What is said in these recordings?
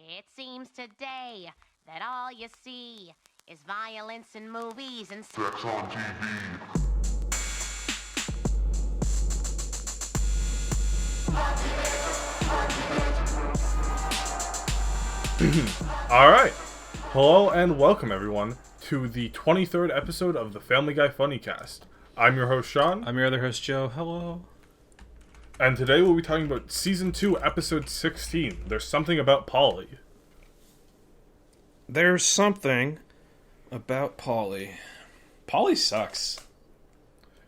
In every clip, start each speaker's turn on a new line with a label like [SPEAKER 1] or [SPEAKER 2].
[SPEAKER 1] It seems today that all you see is violence in movies and sex on TV.
[SPEAKER 2] All right. Hello and welcome, everyone, to the 23rd episode of the Family Guy Funnycast. I'm your host, Sean.
[SPEAKER 3] I'm your other host, Joe. Hello.
[SPEAKER 2] And today we'll be talking about Season 2, Episode 16. There's Something About Paulie.
[SPEAKER 3] There's something about Paulie. Paulie sucks.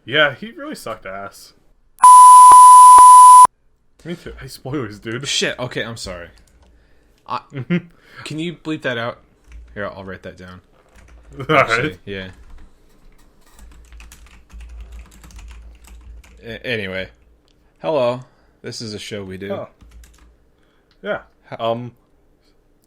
[SPEAKER 2] Yeah, he really sucked ass. Me too. Hey, spoilers, dude.
[SPEAKER 3] Shit, okay, I'm sorry. Can you bleep that out? Here, I'll write that down.
[SPEAKER 2] Alright.
[SPEAKER 3] Yeah. Anyway. Hello. This is a show we do.
[SPEAKER 2] Oh. Yeah.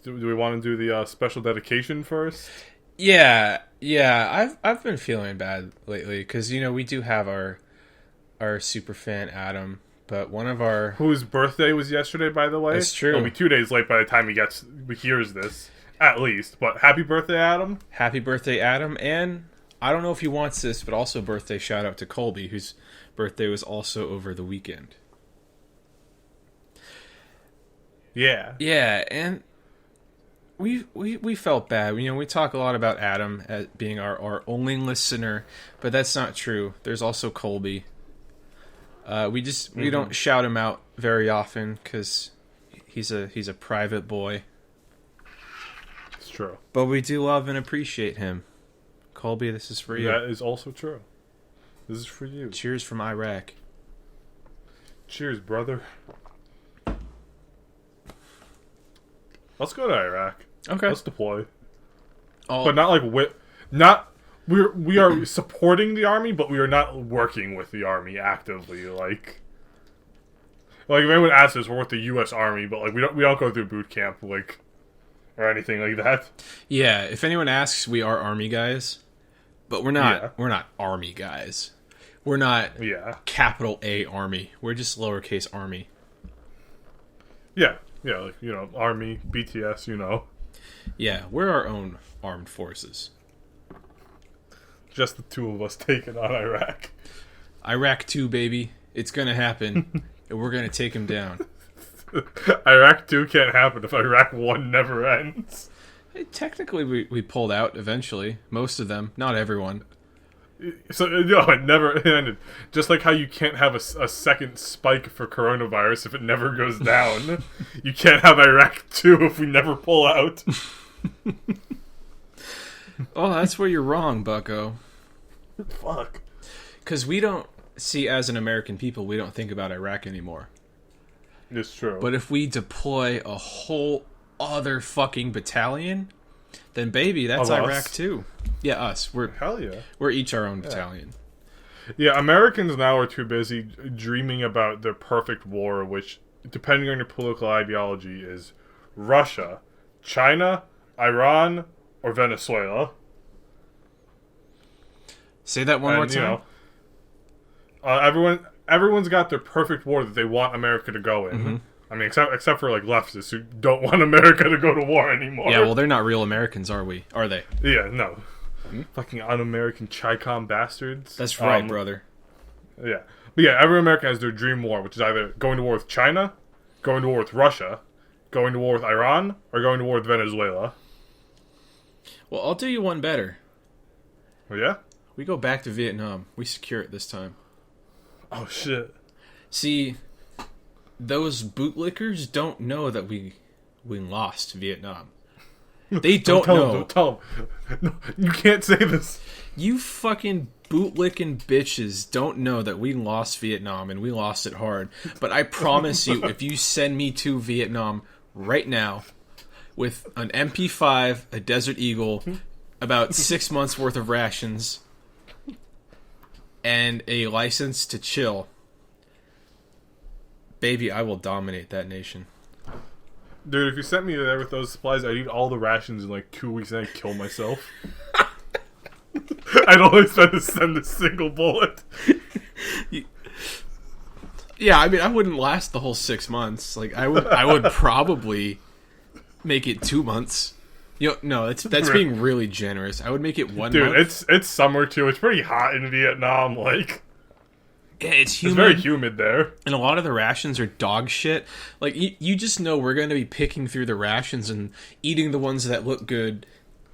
[SPEAKER 2] Do we want to do the special dedication first?
[SPEAKER 3] Yeah. I've been feeling bad lately because we do have our super fan Adam, but one of our
[SPEAKER 2] whose birthday was yesterday, by the way.
[SPEAKER 3] It's true.
[SPEAKER 2] It'll be 2 days late by the time he hears this, at least. But happy birthday, Adam!
[SPEAKER 3] Happy birthday, Adam! And I don't know if he wants this, but also birthday shout out to Colby, whose birthday was also over the weekend.
[SPEAKER 2] Yeah.
[SPEAKER 3] Yeah, and we felt bad. We talk a lot about Adam as being our only listener, but that's not true. There's also Colby. We don't shout him out very often because he's a private boy.
[SPEAKER 2] It's true.
[SPEAKER 3] But we do love and appreciate him. Colby, this is for you.
[SPEAKER 2] That is also true. This is for you.
[SPEAKER 3] Cheers from Iraq.
[SPEAKER 2] Cheers, brother. Let's go to Iraq.
[SPEAKER 3] Okay.
[SPEAKER 2] Let's deploy.
[SPEAKER 3] Oh.
[SPEAKER 2] But not like we are supporting the army, but we are not working with the army actively. Like if anyone asks us, we're with the U.S. Army, but like we don't go through boot camp or anything like that.
[SPEAKER 3] Yeah, if anyone asks, we are army guys, but we're not. Yeah. We're not army guys. We're not capital A army. We're just lowercase army.
[SPEAKER 2] Yeah, army, BTS,
[SPEAKER 3] Yeah, we're our own armed forces.
[SPEAKER 2] Just the two of us taking on Iraq.
[SPEAKER 3] Iraq 2, baby. It's gonna happen, and we're gonna take him down.
[SPEAKER 2] Iraq 2 can't happen if Iraq 1 never ends.
[SPEAKER 3] Hey, technically, we pulled out eventually. Most of them. Not everyone.
[SPEAKER 2] So, it never ended. Just like how you can't have a second spike for coronavirus if it never goes down. You can't have Iraq 2 if we never pull out.
[SPEAKER 3] Oh, that's where you're wrong, bucko.
[SPEAKER 2] Fuck.
[SPEAKER 3] Because we don't see, as an American people, we don't think about Iraq anymore.
[SPEAKER 2] It's true.
[SPEAKER 3] But if we deploy a whole other fucking battalion, then baby, that's Iraq too. Yeah, us.
[SPEAKER 2] Hell yeah.
[SPEAKER 3] We're each our own battalion.
[SPEAKER 2] Yeah, Americans now are too busy dreaming about their perfect war, which, depending on your political ideology, is Russia, China, Iran, or Venezuela.
[SPEAKER 3] Say that one more time.
[SPEAKER 2] Everyone's got their perfect war that they want America to go in. Mm-hmm. I mean, except for leftists who don't want America to go to war anymore.
[SPEAKER 3] Yeah, well, they're not real Americans, are we? Are they?
[SPEAKER 2] Yeah, no. Mm-hmm. Fucking un-American Chi-Com bastards.
[SPEAKER 3] That's right, brother.
[SPEAKER 2] Yeah. But yeah, every American has their dream war, which is either going to war with China, going to war with Russia, going to war with Iran, or going to war with Venezuela.
[SPEAKER 3] Well, I'll do you one better.
[SPEAKER 2] Oh, yeah?
[SPEAKER 3] We go back to Vietnam. We secure it this time.
[SPEAKER 2] Oh, shit.
[SPEAKER 3] See, those bootlickers don't know that we lost Vietnam. They don't know.
[SPEAKER 2] Don't tell them. No, you can't say this.
[SPEAKER 3] You fucking bootlicking bitches don't know that we lost Vietnam, and we lost it hard. But I promise you, if you send me to Vietnam right now with an MP5, a Desert Eagle, about 6 months worth of rations, and a license to chill, baby, I will dominate that nation.
[SPEAKER 2] Dude, if you sent me there with those supplies, I'd eat all the rations in 2 weeks and I'd kill myself. I'd always try to send a single bullet.
[SPEAKER 3] Yeah, I mean, I wouldn't last the whole 6 months. I would probably make it 2 months. No, that's being really generous. I would make it 1
[SPEAKER 2] Dude,
[SPEAKER 3] month.
[SPEAKER 2] it's summer too. It's pretty hot in Vietnam. Like,
[SPEAKER 3] Yeah, it's humid.
[SPEAKER 2] it's very humid there.
[SPEAKER 3] And a lot of the rations are dog shit. Like, you just know we're going to be picking through the rations and eating the ones that look good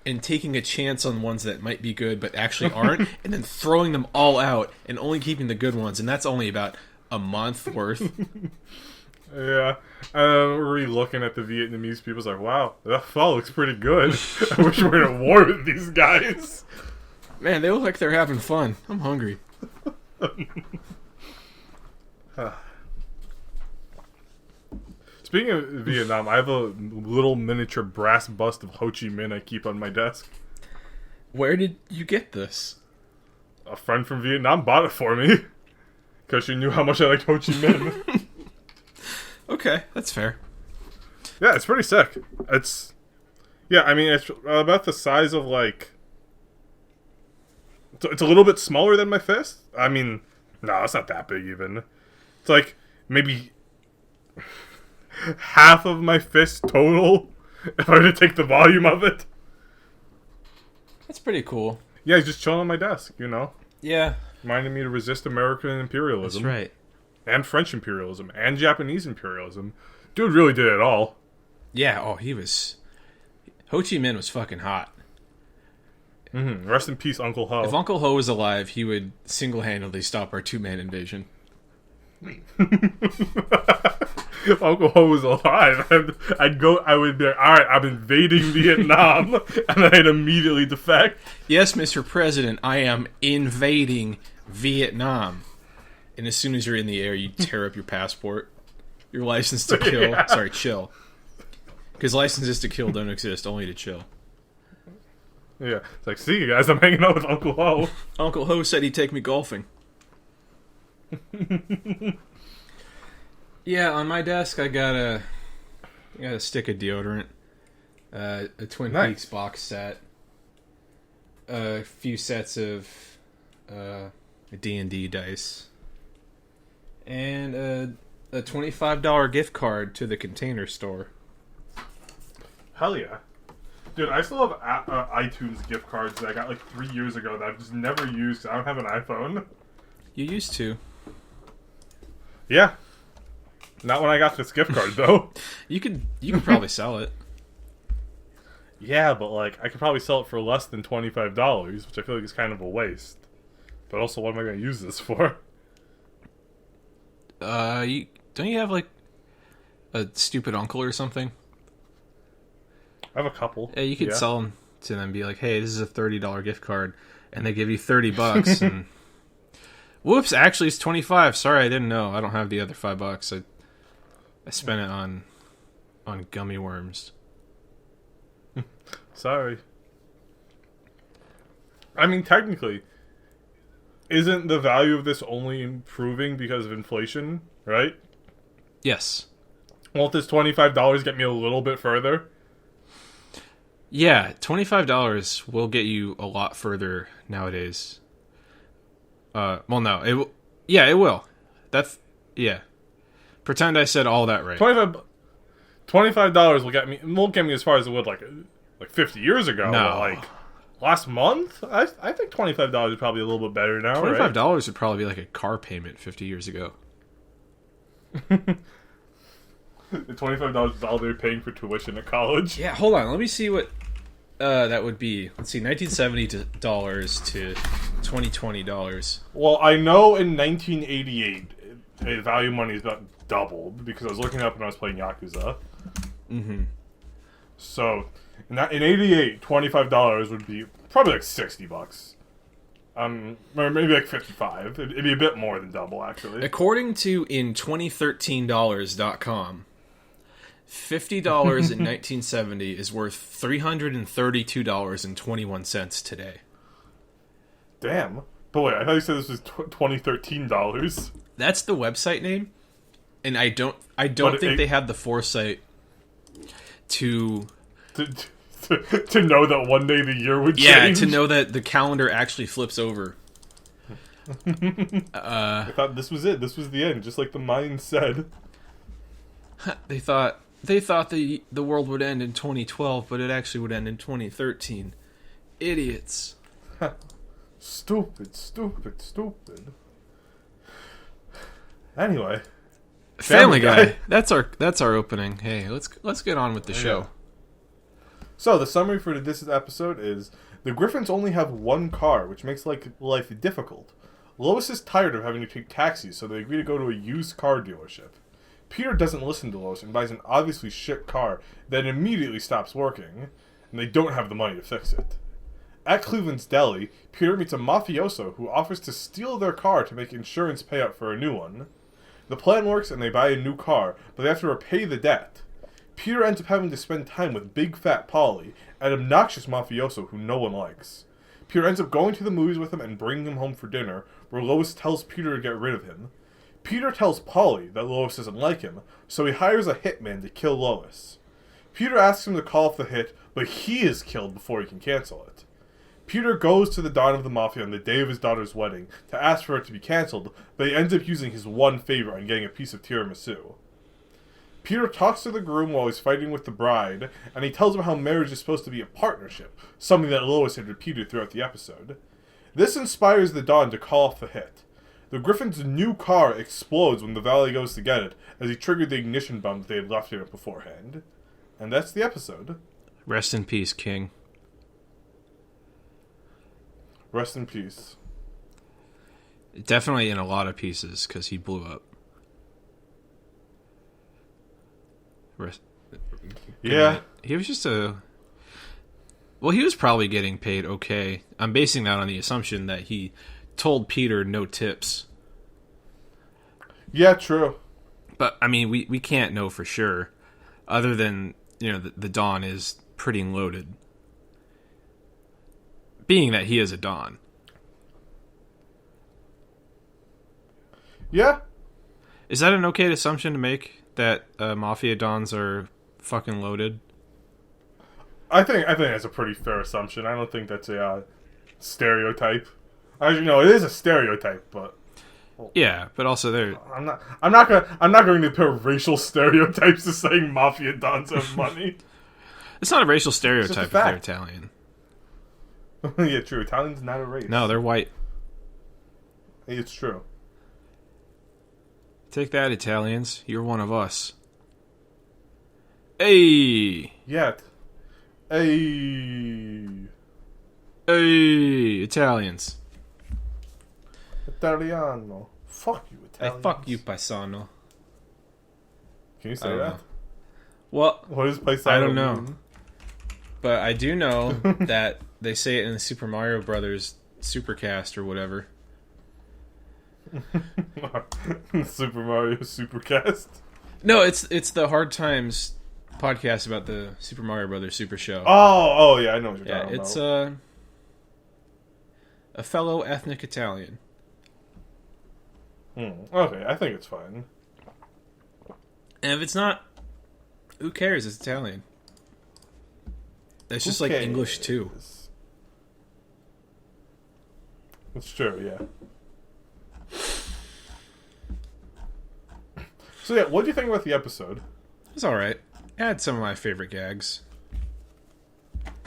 [SPEAKER 3] and taking a chance on ones that might be good but actually aren't, and then throwing them all out and only keeping the good ones. And that's only about a month worth.
[SPEAKER 2] Yeah. We're re-looking at the Vietnamese people. It's like, wow, that pho looks pretty good. I wish we were in a war with these guys.
[SPEAKER 3] Man, they look like they're having fun. I'm hungry.
[SPEAKER 2] Speaking of Vietnam, I have a little miniature brass bust of Ho Chi Minh I keep on my desk.
[SPEAKER 3] Where did you get this?
[SPEAKER 2] A friend from Vietnam bought it for me. Because she knew how much I liked Ho Chi Minh.
[SPEAKER 3] Okay, that's fair.
[SPEAKER 2] Yeah, it's pretty sick. It's about the size of, like... It's a little bit smaller than my fist. I mean, no, it's not that big even. It's like, maybe... half of my fist total, if I were to take the volume of it.
[SPEAKER 3] That's pretty cool.
[SPEAKER 2] Yeah, he's just chilling on my desk, you know?
[SPEAKER 3] Yeah.
[SPEAKER 2] Reminding me to resist American imperialism.
[SPEAKER 3] That's right.
[SPEAKER 2] And French imperialism. And Japanese imperialism. Dude really did it all.
[SPEAKER 3] Yeah, he was... Ho Chi Minh was fucking hot.
[SPEAKER 2] Mm-hmm. Rest in peace, Uncle Ho.
[SPEAKER 3] If Uncle Ho was alive, he would single-handedly stop our two-man invasion.
[SPEAKER 2] If Uncle Ho was alive, I would be like, alright, I'm invading Vietnam, and then I'd immediately defect.
[SPEAKER 3] Yes, Mr. President, I am invading Vietnam. And as soon as you're in the air, you tear up your passport. Your license to kill. Yeah. Sorry, chill. Because licenses to kill don't exist, only to chill.
[SPEAKER 2] Yeah, it's like, see you guys, I'm hanging out with Uncle Ho.
[SPEAKER 3] Uncle Ho said he'd take me golfing. Yeah, on my desk I got a stick of deodorant, a Twin Peaks box set, a few sets of D&D dice, and a $25 gift card to the Container Store.
[SPEAKER 2] Hell yeah. Dude, I still have iTunes gift cards that I got like 3 years ago that I've just never used because I don't have an iPhone.
[SPEAKER 3] You used to.
[SPEAKER 2] Yeah. Not when I got this gift card, though.
[SPEAKER 3] You could probably sell it.
[SPEAKER 2] Yeah, but like I could probably sell it for less than $25, which I feel like is kind of a waste. But also, what am I going to use this for?
[SPEAKER 3] Don't you have like a stupid uncle or something?
[SPEAKER 2] I have a couple.
[SPEAKER 3] Yeah, you could sell them to them. Be like, hey, this is a $30 gift card, and they give you $30. And whoops, actually it's $25. Sorry, I didn't know. I don't have the other $5. I spent it on gummy worms.
[SPEAKER 2] Sorry. I mean, technically, isn't the value of this only improving because of inflation, right?
[SPEAKER 3] Yes.
[SPEAKER 2] Won't this $25 get me a little bit further?
[SPEAKER 3] Yeah, $25 will get you a lot further nowadays. Well, no, it will. Yeah, it will. Yeah. Pretend I said all that right.
[SPEAKER 2] $25 won't get me as far as it would like 50 years ago.
[SPEAKER 3] No.
[SPEAKER 2] But like last month, I think $25 is probably a little bit better now.
[SPEAKER 3] $25
[SPEAKER 2] right?
[SPEAKER 3] would probably be like a car payment 50 years ago.
[SPEAKER 2] The $25 is all they're paying for tuition at college.
[SPEAKER 3] Yeah, hold on. Let me see what that would be. Let's see, $1970 to $2020.
[SPEAKER 2] Well, I know in 1988, value money is about doubled because I was looking up when I was playing Yakuza.
[SPEAKER 3] Mm-hmm.
[SPEAKER 2] So, in 88, $25 would be probably like $60. Or maybe like 55. It'd be a bit more than double, actually.
[SPEAKER 3] According to in2013dollars.com, $50 in 1970 is worth $332.21 today.
[SPEAKER 2] Damn. But wait, I thought you said this was 2013 dollars.
[SPEAKER 3] That's the website name, and I don't think they had the foresight to
[SPEAKER 2] know that one day the year would change.
[SPEAKER 3] Yeah, to know that the calendar actually flips over.
[SPEAKER 2] I thought this was it. This was the end, just like the Mayans said.
[SPEAKER 3] They thought, They thought the world would end in 2012, but it actually would end in 2013. Idiots.
[SPEAKER 2] Stupid, stupid, stupid. Anyway,
[SPEAKER 3] Family Guy. That's our opening. Hey, let's get on with the show.
[SPEAKER 2] So the summary for this episode is: the Griffins only have one car, which makes life difficult. Lois is tired of having to take taxis, so they agree to go to a used car dealership. Peter doesn't listen to Lois and buys an obviously shit car that immediately stops working, and they don't have the money to fix it. At Cleveland's Deli, Peter meets a mafioso who offers to steal their car to make insurance payout for a new one. The plan works and they buy a new car, but they have to repay the debt. Peter ends up having to spend time with Big Fat Paulie, an obnoxious mafioso who no one likes. Peter ends up going to the movies with him and bringing him home for dinner, where Lois tells Peter to get rid of him. Peter tells Paulie that Lois doesn't like him, so he hires a hitman to kill Lois. Peter asks him to call off the hit, but he is killed before he can cancel it. Peter goes to the Don of the Mafia on the day of his daughter's wedding to ask for it to be cancelled, but he ends up using his one favor and getting a piece of tiramisu. Peter talks to the groom while he's fighting with the bride, and he tells him how marriage is supposed to be a partnership, something that Lois had repeated throughout the episode. This inspires the Don to call off the hit. The Griffin's new car explodes when the valet goes to get it, as he triggered the ignition bomb that they had left in it beforehand. And that's the episode.
[SPEAKER 3] Rest in peace, King.
[SPEAKER 2] Rest in peace.
[SPEAKER 3] Definitely in a lot of pieces, because he blew up.
[SPEAKER 2] Yeah.
[SPEAKER 3] He was just well, he was probably getting paid okay. I'm basing that on the assumption that he told Peter no tips.
[SPEAKER 2] Yeah, true.
[SPEAKER 3] But, I mean, we can't know for sure. Other than, the Don is pretty loaded. Being that he is a Don.
[SPEAKER 2] Yeah.
[SPEAKER 3] Is that an okay assumption to make, that Mafia Dons are fucking loaded?
[SPEAKER 2] I think that's a pretty fair assumption. I don't think that's a stereotype. As you know, it is a stereotype, but
[SPEAKER 3] yeah, but also they're.
[SPEAKER 2] I'm not going to put racial stereotypes to saying Mafia Dons have money.
[SPEAKER 3] It's not a racial stereotype if they're Italian.
[SPEAKER 2] Yeah, true. Italian's not a race.
[SPEAKER 3] No, they're white.
[SPEAKER 2] It's true.
[SPEAKER 3] Take that, Italians. You're one of us. Hey!
[SPEAKER 2] Yet. Hey!
[SPEAKER 3] Hey, Italians.
[SPEAKER 2] Italiano. Fuck you, Italians.
[SPEAKER 3] Hey, fuck you, paisano.
[SPEAKER 2] Can you say that?
[SPEAKER 3] Well,
[SPEAKER 2] what does paisano
[SPEAKER 3] I don't know.
[SPEAKER 2] mean?
[SPEAKER 3] But I do know that they say it in the Super Mario Brothers Supercast or whatever.
[SPEAKER 2] Super Mario Supercast?
[SPEAKER 3] No, it's the Hard Times podcast about the Super Mario Brothers Super Show.
[SPEAKER 2] Oh, yeah, I know what you're talking
[SPEAKER 3] it's
[SPEAKER 2] about.
[SPEAKER 3] a fellow ethnic Italian.
[SPEAKER 2] Okay, I think it's fine.
[SPEAKER 3] And if it's not, who cares? It's Italian. It's just like English too.
[SPEAKER 2] It's true, yeah. So yeah, what do you think about the episode?
[SPEAKER 3] It's alright. I had some of my favorite gags.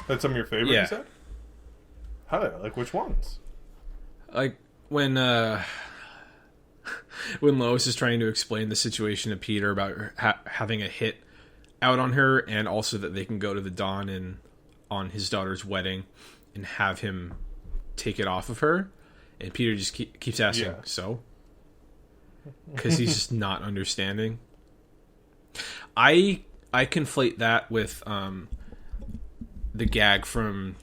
[SPEAKER 2] That's some of your favorites,
[SPEAKER 3] Yeah.
[SPEAKER 2] you said? How? Like, which ones?
[SPEAKER 3] Like, when Lois is trying to explain the situation to Peter about her having a hit out on her, and also that they can go to the Don and on his daughter's wedding and have him take it off of her, and Peter just keeps asking, so? Because he's just not understanding. I conflate that with the gag from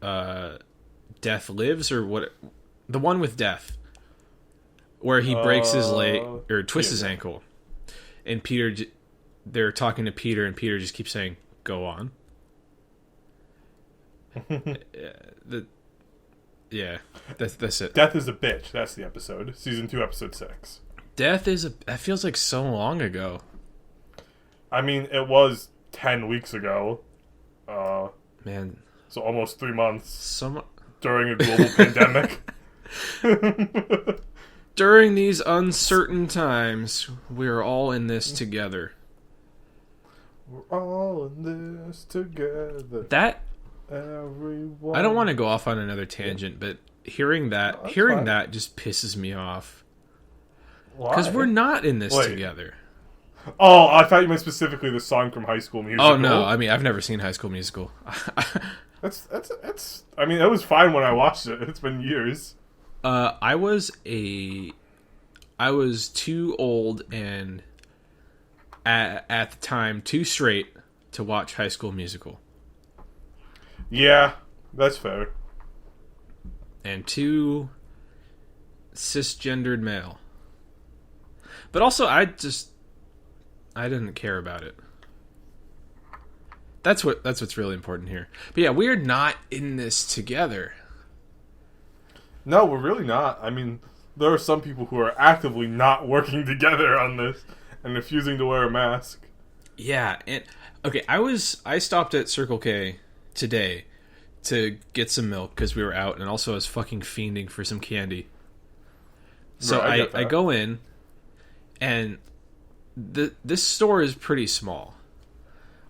[SPEAKER 3] Death Lives, or what? The one with Death, where he breaks his leg or twists his ankle, and they're talking to Peter, and Peter just keeps saying, "Go on." That's it.
[SPEAKER 2] Death is a bitch. That's the episode. Season 2, episode 6.
[SPEAKER 3] Death that feels like so long ago.
[SPEAKER 2] I mean, it was 10 weeks ago.
[SPEAKER 3] Man.
[SPEAKER 2] So almost 3 months. During a global pandemic.
[SPEAKER 3] During these uncertain times, we are all in this together.
[SPEAKER 2] We're all in this together.
[SPEAKER 3] That
[SPEAKER 2] Everyone.
[SPEAKER 3] I don't want to go off on another tangent, but hearing that just pisses me off.
[SPEAKER 2] Why?
[SPEAKER 3] Because we're not in this together.
[SPEAKER 2] Oh, I thought you meant specifically the song from High School Musical.
[SPEAKER 3] Oh no, I mean I've never seen High School Musical.
[SPEAKER 2] That's. I mean, it was fine when I watched it. It's been years.
[SPEAKER 3] I was too old and at the time too straight to watch High School Musical.
[SPEAKER 2] Yeah, that's fair.
[SPEAKER 3] And too cisgendered male. But also, I didn't care about it. That's what's really important here. But yeah, we're not in this together.
[SPEAKER 2] No, we're really not. I mean, there are some people who are actively not working together on this and refusing to wear a mask.
[SPEAKER 3] Yeah, and okay, I stopped at Circle K today to get some milk because we were out, and also I was fucking fiending for some candy. So
[SPEAKER 2] Right,
[SPEAKER 3] I go in, and this store is pretty small.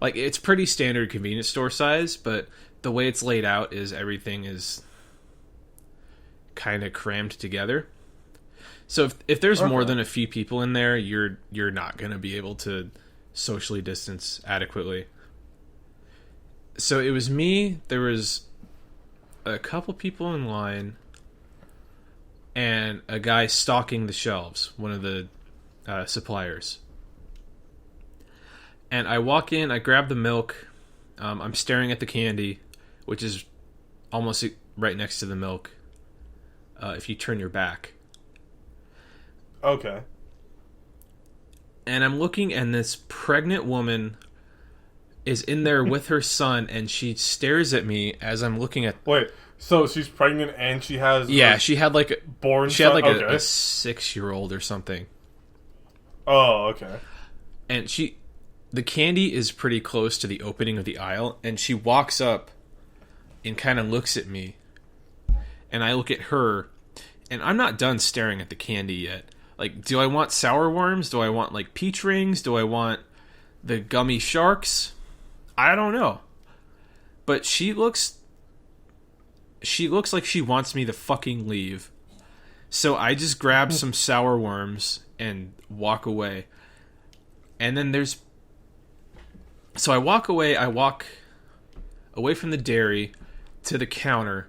[SPEAKER 3] Like, it's pretty standard convenience store size, but the way it's laid out is everything is kind of crammed together. So if there's more than a few people in there, you're not going to be able to socially distance adequately. So it was me, there was a couple people in line, and a guy stocking the shelves, one of the suppliers. And I walk in, I grab the milk, I'm staring at the candy, which is almost right next to the milk, if you turn your back.
[SPEAKER 2] Okay.
[SPEAKER 3] And I'm looking, and this pregnant woman is in there with her son, and she stares at me as I'm looking at...
[SPEAKER 2] Wait, so she's pregnant and she has...
[SPEAKER 3] Yeah, she had like a...
[SPEAKER 2] Born
[SPEAKER 3] She had like
[SPEAKER 2] son?
[SPEAKER 3] a 6-year-old or something.
[SPEAKER 2] Oh, okay.
[SPEAKER 3] And the candy is pretty close to the opening of the aisle, and she walks up and kind of looks at me, and I look at her, and I'm not done staring at the candy yet. Like, do I want sour worms? Do I want, like, peach rings? Do I want the gummy sharks? I don't know. But she looks like she wants me to fucking leave. So I just grab some sour worms and walk away. And then so I walk away from the dairy to the counter,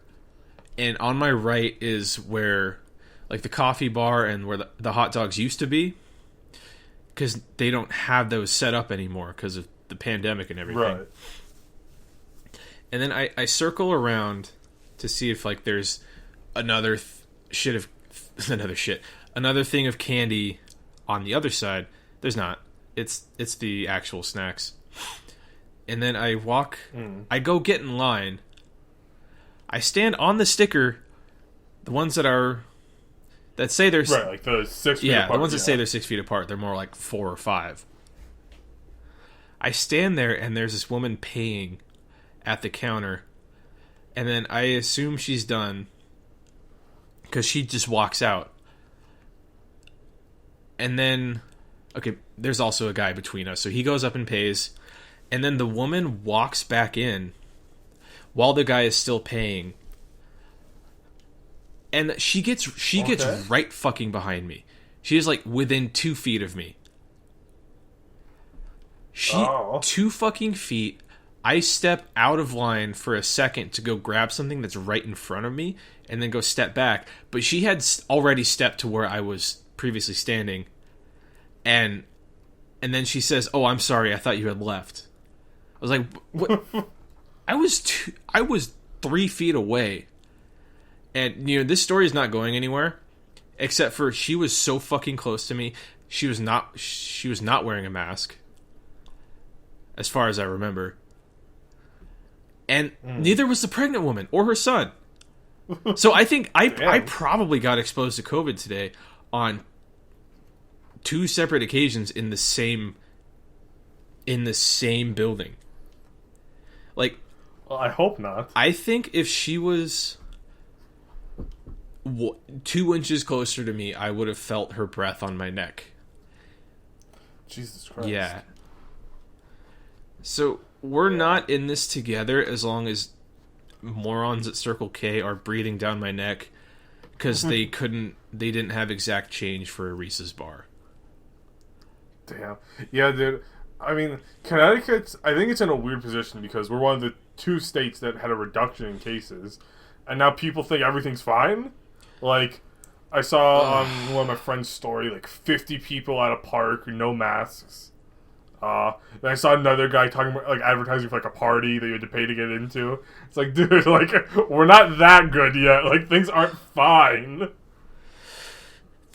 [SPEAKER 3] and on my right is where, like, the coffee bar and where the hot dogs used to be, because they don't have those set up anymore because of the pandemic and everything.
[SPEAKER 2] Right.
[SPEAKER 3] And then I circle around to see if, like, there's another thing of candy on the other side. There's not. It's the actual snacks. And then I I go get in line. I stand on the sticker, the ones that say they're...
[SPEAKER 2] Right, like the 6 feet apart.
[SPEAKER 3] Yeah, the ones that say they're 6 feet apart, they're more like 4 or 5. I stand there, and there's this woman paying at the counter, and then I assume she's done, because she just walks out. And then, okay, there's also a guy between us, so he goes up and pays, and then the woman walks back in while the guy is still paying, and she gets right fucking behind me. She is, like, within 2 feet of me. 2 fucking feet. I step out of line for a second to go grab something that's right in front of me, and then go step back. But she had already stepped to where I was previously standing, and then she says, "Oh, I'm sorry. I thought you had left." I was like, "What?" I was 3 feet away, and this story is not going anywhere, except for she was so fucking close to me. She was not wearing a mask, as far as I remember. And neither was the pregnant woman or her son. So I think I probably got exposed to COVID today on 2 separate occasions in the same building. Like,
[SPEAKER 2] well, I hope not.
[SPEAKER 3] I think if she was 2 inches closer to me, I would have felt her breath on my neck.
[SPEAKER 2] Jesus Christ.
[SPEAKER 3] Yeah. So we're not in this together as long as morons at Circle K are breathing down my neck because they didn't have exact change for a Reese's bar.
[SPEAKER 2] Damn. Yeah, dude. I mean, Connecticut's, I think it's in a weird position because we're one of the 2 states that had a reduction in cases, and now people think everything's fine. Like, I saw on one of my friend's story, like 50 people at a park, no masks. Then I saw another guy talking about, like, advertising for, like, a party that you had to pay to get into. It's like, dude, like, we're not that good yet. Like, things aren't fine.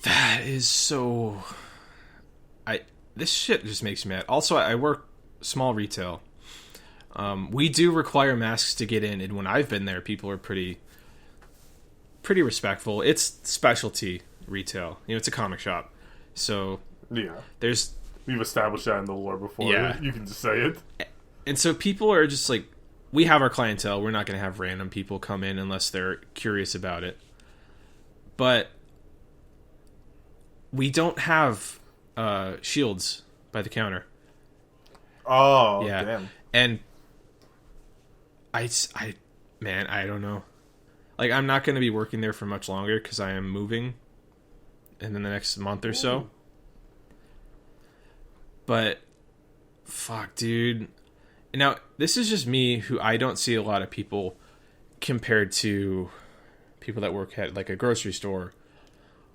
[SPEAKER 3] That is so... This shit just makes me mad. Also, I work small retail. We do require masks to get in, and when I've been there, people are pretty respectful. It's specialty retail. You know, it's a comic shop. So,
[SPEAKER 2] yeah. We've established that in the lore before. Yeah. You can just say it.
[SPEAKER 3] And so people are just like, we have our clientele. We're not going to have random people come in unless they're curious about it. But we don't have shields by the counter.
[SPEAKER 2] Oh,
[SPEAKER 3] yeah.
[SPEAKER 2] Damn.
[SPEAKER 3] And I don't know. Like, I'm not going to be working there for much longer because I am moving in the next month or so.
[SPEAKER 2] Ooh.
[SPEAKER 3] But, fuck, dude. Now, this is just me, who I don't see a lot of people compared to people that work at, like, a grocery store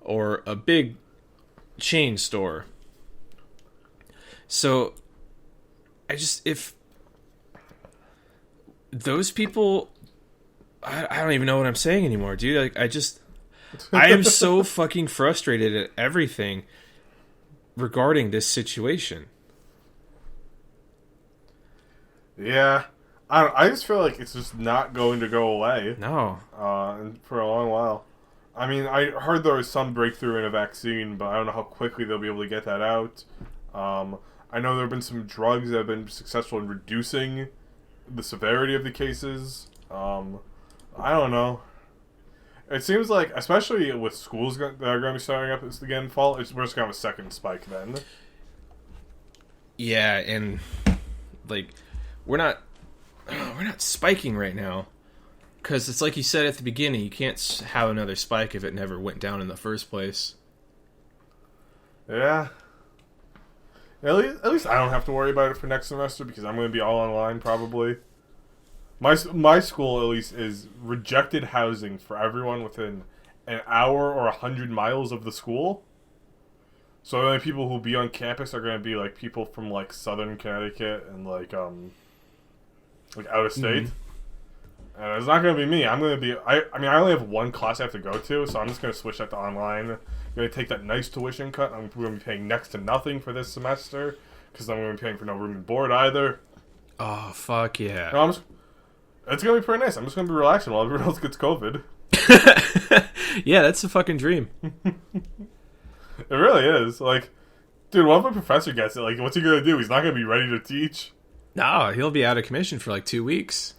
[SPEAKER 3] or a big chain store. So, if those people, I don't even know what I'm saying anymore, dude. Like, I am so fucking frustrated at everything regarding this situation.
[SPEAKER 2] Yeah. I just feel like it's just not going to go away.
[SPEAKER 3] No.
[SPEAKER 2] For a long while. I mean, I heard there was some breakthrough in a vaccine, but I don't know how quickly they'll be able to get that out. I know there have been some drugs that have been successful in reducing the severity of the cases. I don't know. It seems like, especially with schools that are going to be starting up again in fall, we're just going to have a second spike then.
[SPEAKER 3] Yeah, and, like, we're not spiking right now. Because it's like you said at the beginning, you can't have another spike if it never went down in the first place.
[SPEAKER 2] Yeah. At least I don't have to worry about it for next semester because I'm going to be all online probably. My school, at least, is rejected housing for everyone within an hour or 100 miles of the school. So the only people who will be on campus are going to be, like, people from, like, southern Connecticut and, like out of state. Mm-hmm. And it's not going to be me. I'm going to be... I only have one class I have to go to, so I'm just going to switch that to online. I'm going to take that nice tuition cut. I'm going to be paying next to nothing for this semester because I'm going to be paying for no room and board either.
[SPEAKER 3] Oh, fuck yeah.
[SPEAKER 2] No, it's going to be pretty nice. I'm just going to be relaxing while everyone else gets COVID.
[SPEAKER 3] Yeah, that's a fucking dream.
[SPEAKER 2] It really is. Like, dude, what if my professor gets it? Like, what's he going to do? He's not going to be ready to teach.
[SPEAKER 3] No, he'll be out of commission for like 2 weeks.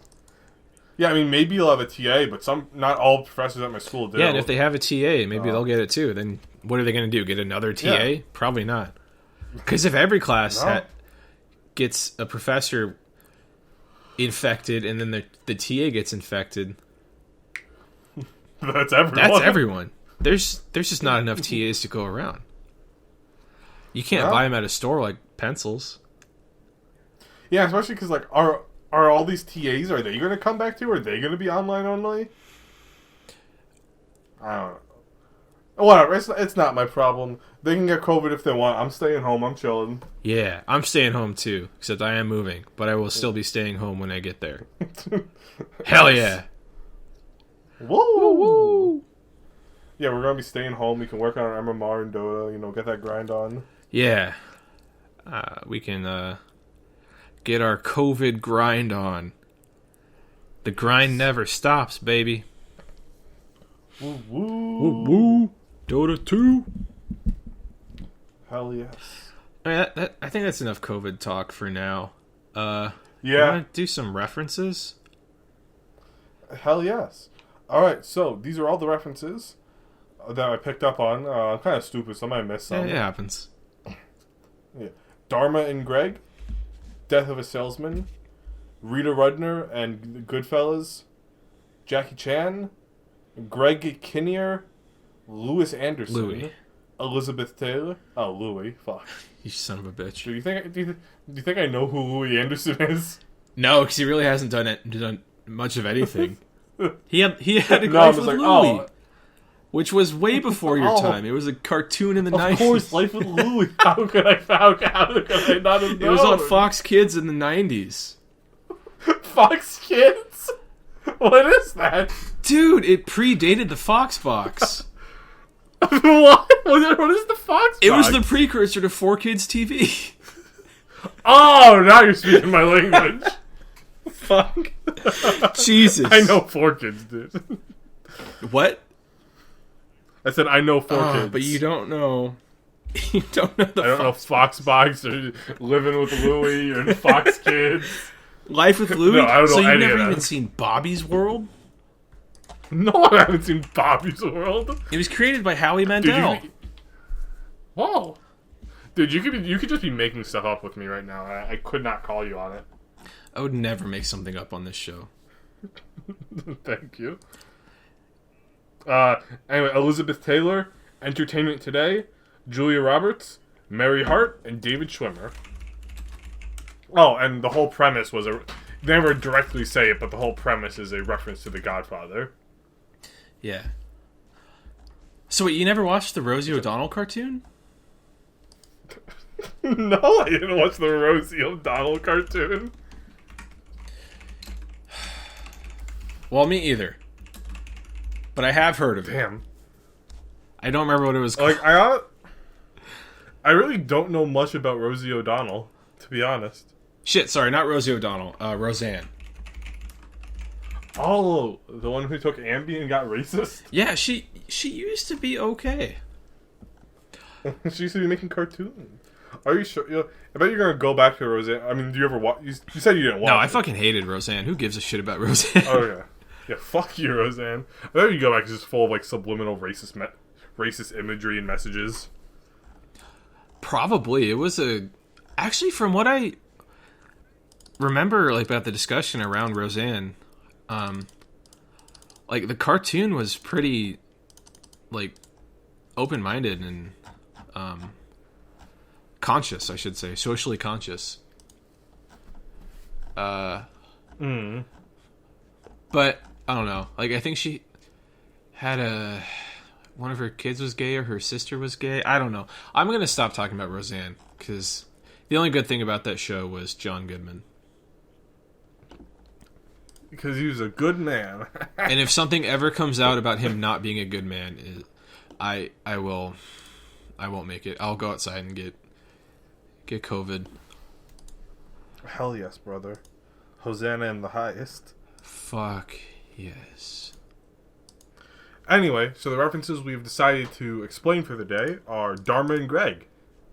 [SPEAKER 2] Yeah, I mean, maybe you'll have a TA, but not all professors at my school do.
[SPEAKER 3] Yeah, and if they have a TA, maybe they'll get it too. Then what are they going to do? Get another TA? Yeah. Probably not. Because if every class gets a professor infected and then the TA gets infected,
[SPEAKER 2] that's everyone.
[SPEAKER 3] That's everyone. There's just not enough TAs to go around. You can't buy them at a store like pencils.
[SPEAKER 2] Yeah, especially because, like, are all these TAs, are they going to come back to, or are they going to be online only? I don't know. Whatever, it's not my problem. They can get COVID if they want. I'm staying home, I'm chilling.
[SPEAKER 3] Yeah, I'm staying home too, except I am moving, but I will still be staying home when I get there. Hell yeah.
[SPEAKER 2] Woo!
[SPEAKER 3] Woo woo!
[SPEAKER 2] Yeah, we're going to be staying home. We can work on our MMR and Dota, get that grind on.
[SPEAKER 3] Yeah. We can, get our COVID grind on. The grind never stops, baby.
[SPEAKER 2] Woo woo.
[SPEAKER 3] Woo woo. Dota 2.
[SPEAKER 2] Hell yes.
[SPEAKER 3] I think that's enough COVID talk for now.
[SPEAKER 2] Yeah.
[SPEAKER 3] You want to do some references?
[SPEAKER 2] Hell yes. Alright, so these are all the references that I picked up on. I'm kind of stupid, so I might miss some.
[SPEAKER 3] Yeah, it happens.
[SPEAKER 2] Yeah. Dharma and Greg. Death of a Salesman, Rita Rudner and Goodfellas, Jackie Chan, Greg Kinnear, Louis Anderson,
[SPEAKER 3] Louis.
[SPEAKER 2] Elizabeth Taylor. Oh, Louis. Fuck.
[SPEAKER 3] You son of a bitch.
[SPEAKER 2] Do you think I know who Louis Anderson is?
[SPEAKER 3] No, because he really hasn't done much of anything. He had a
[SPEAKER 2] No, I
[SPEAKER 3] Life
[SPEAKER 2] was
[SPEAKER 3] with
[SPEAKER 2] like,
[SPEAKER 3] Louis,
[SPEAKER 2] oh.
[SPEAKER 3] which was way before your time. It was a cartoon in the 90s.
[SPEAKER 2] Of course, Life with Louis. How could I not have known?
[SPEAKER 3] It was on Fox Kids in the 90s.
[SPEAKER 2] Fox Kids? What is that?
[SPEAKER 3] Dude, it predated the Fox Box.
[SPEAKER 2] What? What is the Fox
[SPEAKER 3] It
[SPEAKER 2] Box?
[SPEAKER 3] was the precursor to 4Kids TV.
[SPEAKER 2] Oh, now you're speaking my language. Fuck.
[SPEAKER 3] Jesus.
[SPEAKER 2] I know 4Kids, dude.
[SPEAKER 3] What?
[SPEAKER 2] I said I know 4Kids.
[SPEAKER 3] But you don't know. You don't know the
[SPEAKER 2] I don't know Fox Box or Living with Louie or Fox Kids.
[SPEAKER 3] Life with Louie?
[SPEAKER 2] No, I don't know
[SPEAKER 3] so you've
[SPEAKER 2] any
[SPEAKER 3] never
[SPEAKER 2] of that.
[SPEAKER 3] even seen Bobby's World?
[SPEAKER 2] No, I haven't seen Bobby's World.
[SPEAKER 3] It was created by Howie Mandel.
[SPEAKER 2] Whoa. Dude, you could just be making stuff up with me right now. I could not call you on it.
[SPEAKER 3] I would never make something up on this show.
[SPEAKER 2] Thank you. Anyway, Elizabeth Taylor, Entertainment Today, Julia Roberts, Mary Hart, and David Schwimmer. Oh, and the whole premise was they never directly say it, but the whole premise is a reference to The Godfather.
[SPEAKER 3] Yeah. So wait, you never watched the Rosie O'Donnell cartoon?
[SPEAKER 2] No, I didn't watch the Rosie O'Donnell cartoon.
[SPEAKER 3] Well, me either. But I have heard of it.
[SPEAKER 2] Damn.
[SPEAKER 3] I don't remember what it was called.
[SPEAKER 2] Like, I really don't know much about Rosie O'Donnell, to be honest.
[SPEAKER 3] Shit, sorry, not Rosie O'Donnell. Roseanne.
[SPEAKER 2] Oh, the one who took Ambien and got racist?
[SPEAKER 3] Yeah, she used to be okay.
[SPEAKER 2] She used to be making cartoons. Are you sure? I bet you're going to go back to Roseanne. I mean, do you ever watch? You said you didn't watch
[SPEAKER 3] No, I
[SPEAKER 2] it.
[SPEAKER 3] fucking hated Roseanne. Who gives a shit about Roseanne?
[SPEAKER 2] Oh, yeah. Yeah, fuck you, Roseanne. I bet you go back, it's just full of, like, subliminal racist imagery and messages.
[SPEAKER 3] Probably. It was actually, from what I remember, like, about the discussion around Roseanne, like, the cartoon was pretty, like, open-minded and, conscious, I should say. Socially conscious. But, I don't know. Like, I think she had one of her kids was gay or her sister was gay. I don't know. I'm going to stop talking about Roseanne, because the only good thing about that show was John Goodman.
[SPEAKER 2] Because he was a good man.
[SPEAKER 3] And if something ever comes out about him not being a good man, I won't make it. I'll go outside and get COVID.
[SPEAKER 2] Hell yes, brother. Hosanna in the highest.
[SPEAKER 3] Fuck yes.
[SPEAKER 2] Anyway, so the references we've decided to explain for the day are Dharma and Greg.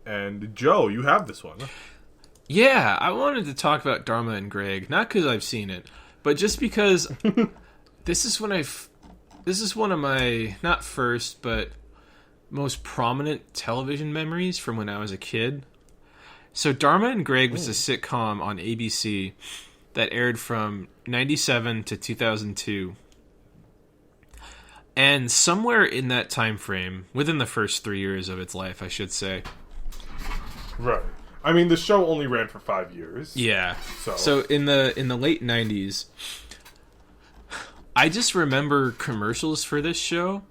[SPEAKER 2] And Joe, you have this one.
[SPEAKER 3] Yeah, I wanted to talk about Dharma and Greg, not because I've seen it, but just because this is one of my, not first, but most prominent television memories from when I was a kid. So Dharma and Greg was a sitcom on ABC that aired from 97 to 2002. And somewhere in that time frame, within the first 3 years of its life, I should say.
[SPEAKER 2] Right. I mean, the show only ran for 5 years.
[SPEAKER 3] Yeah.
[SPEAKER 2] So
[SPEAKER 3] in the late 90s, I just remember commercials for this show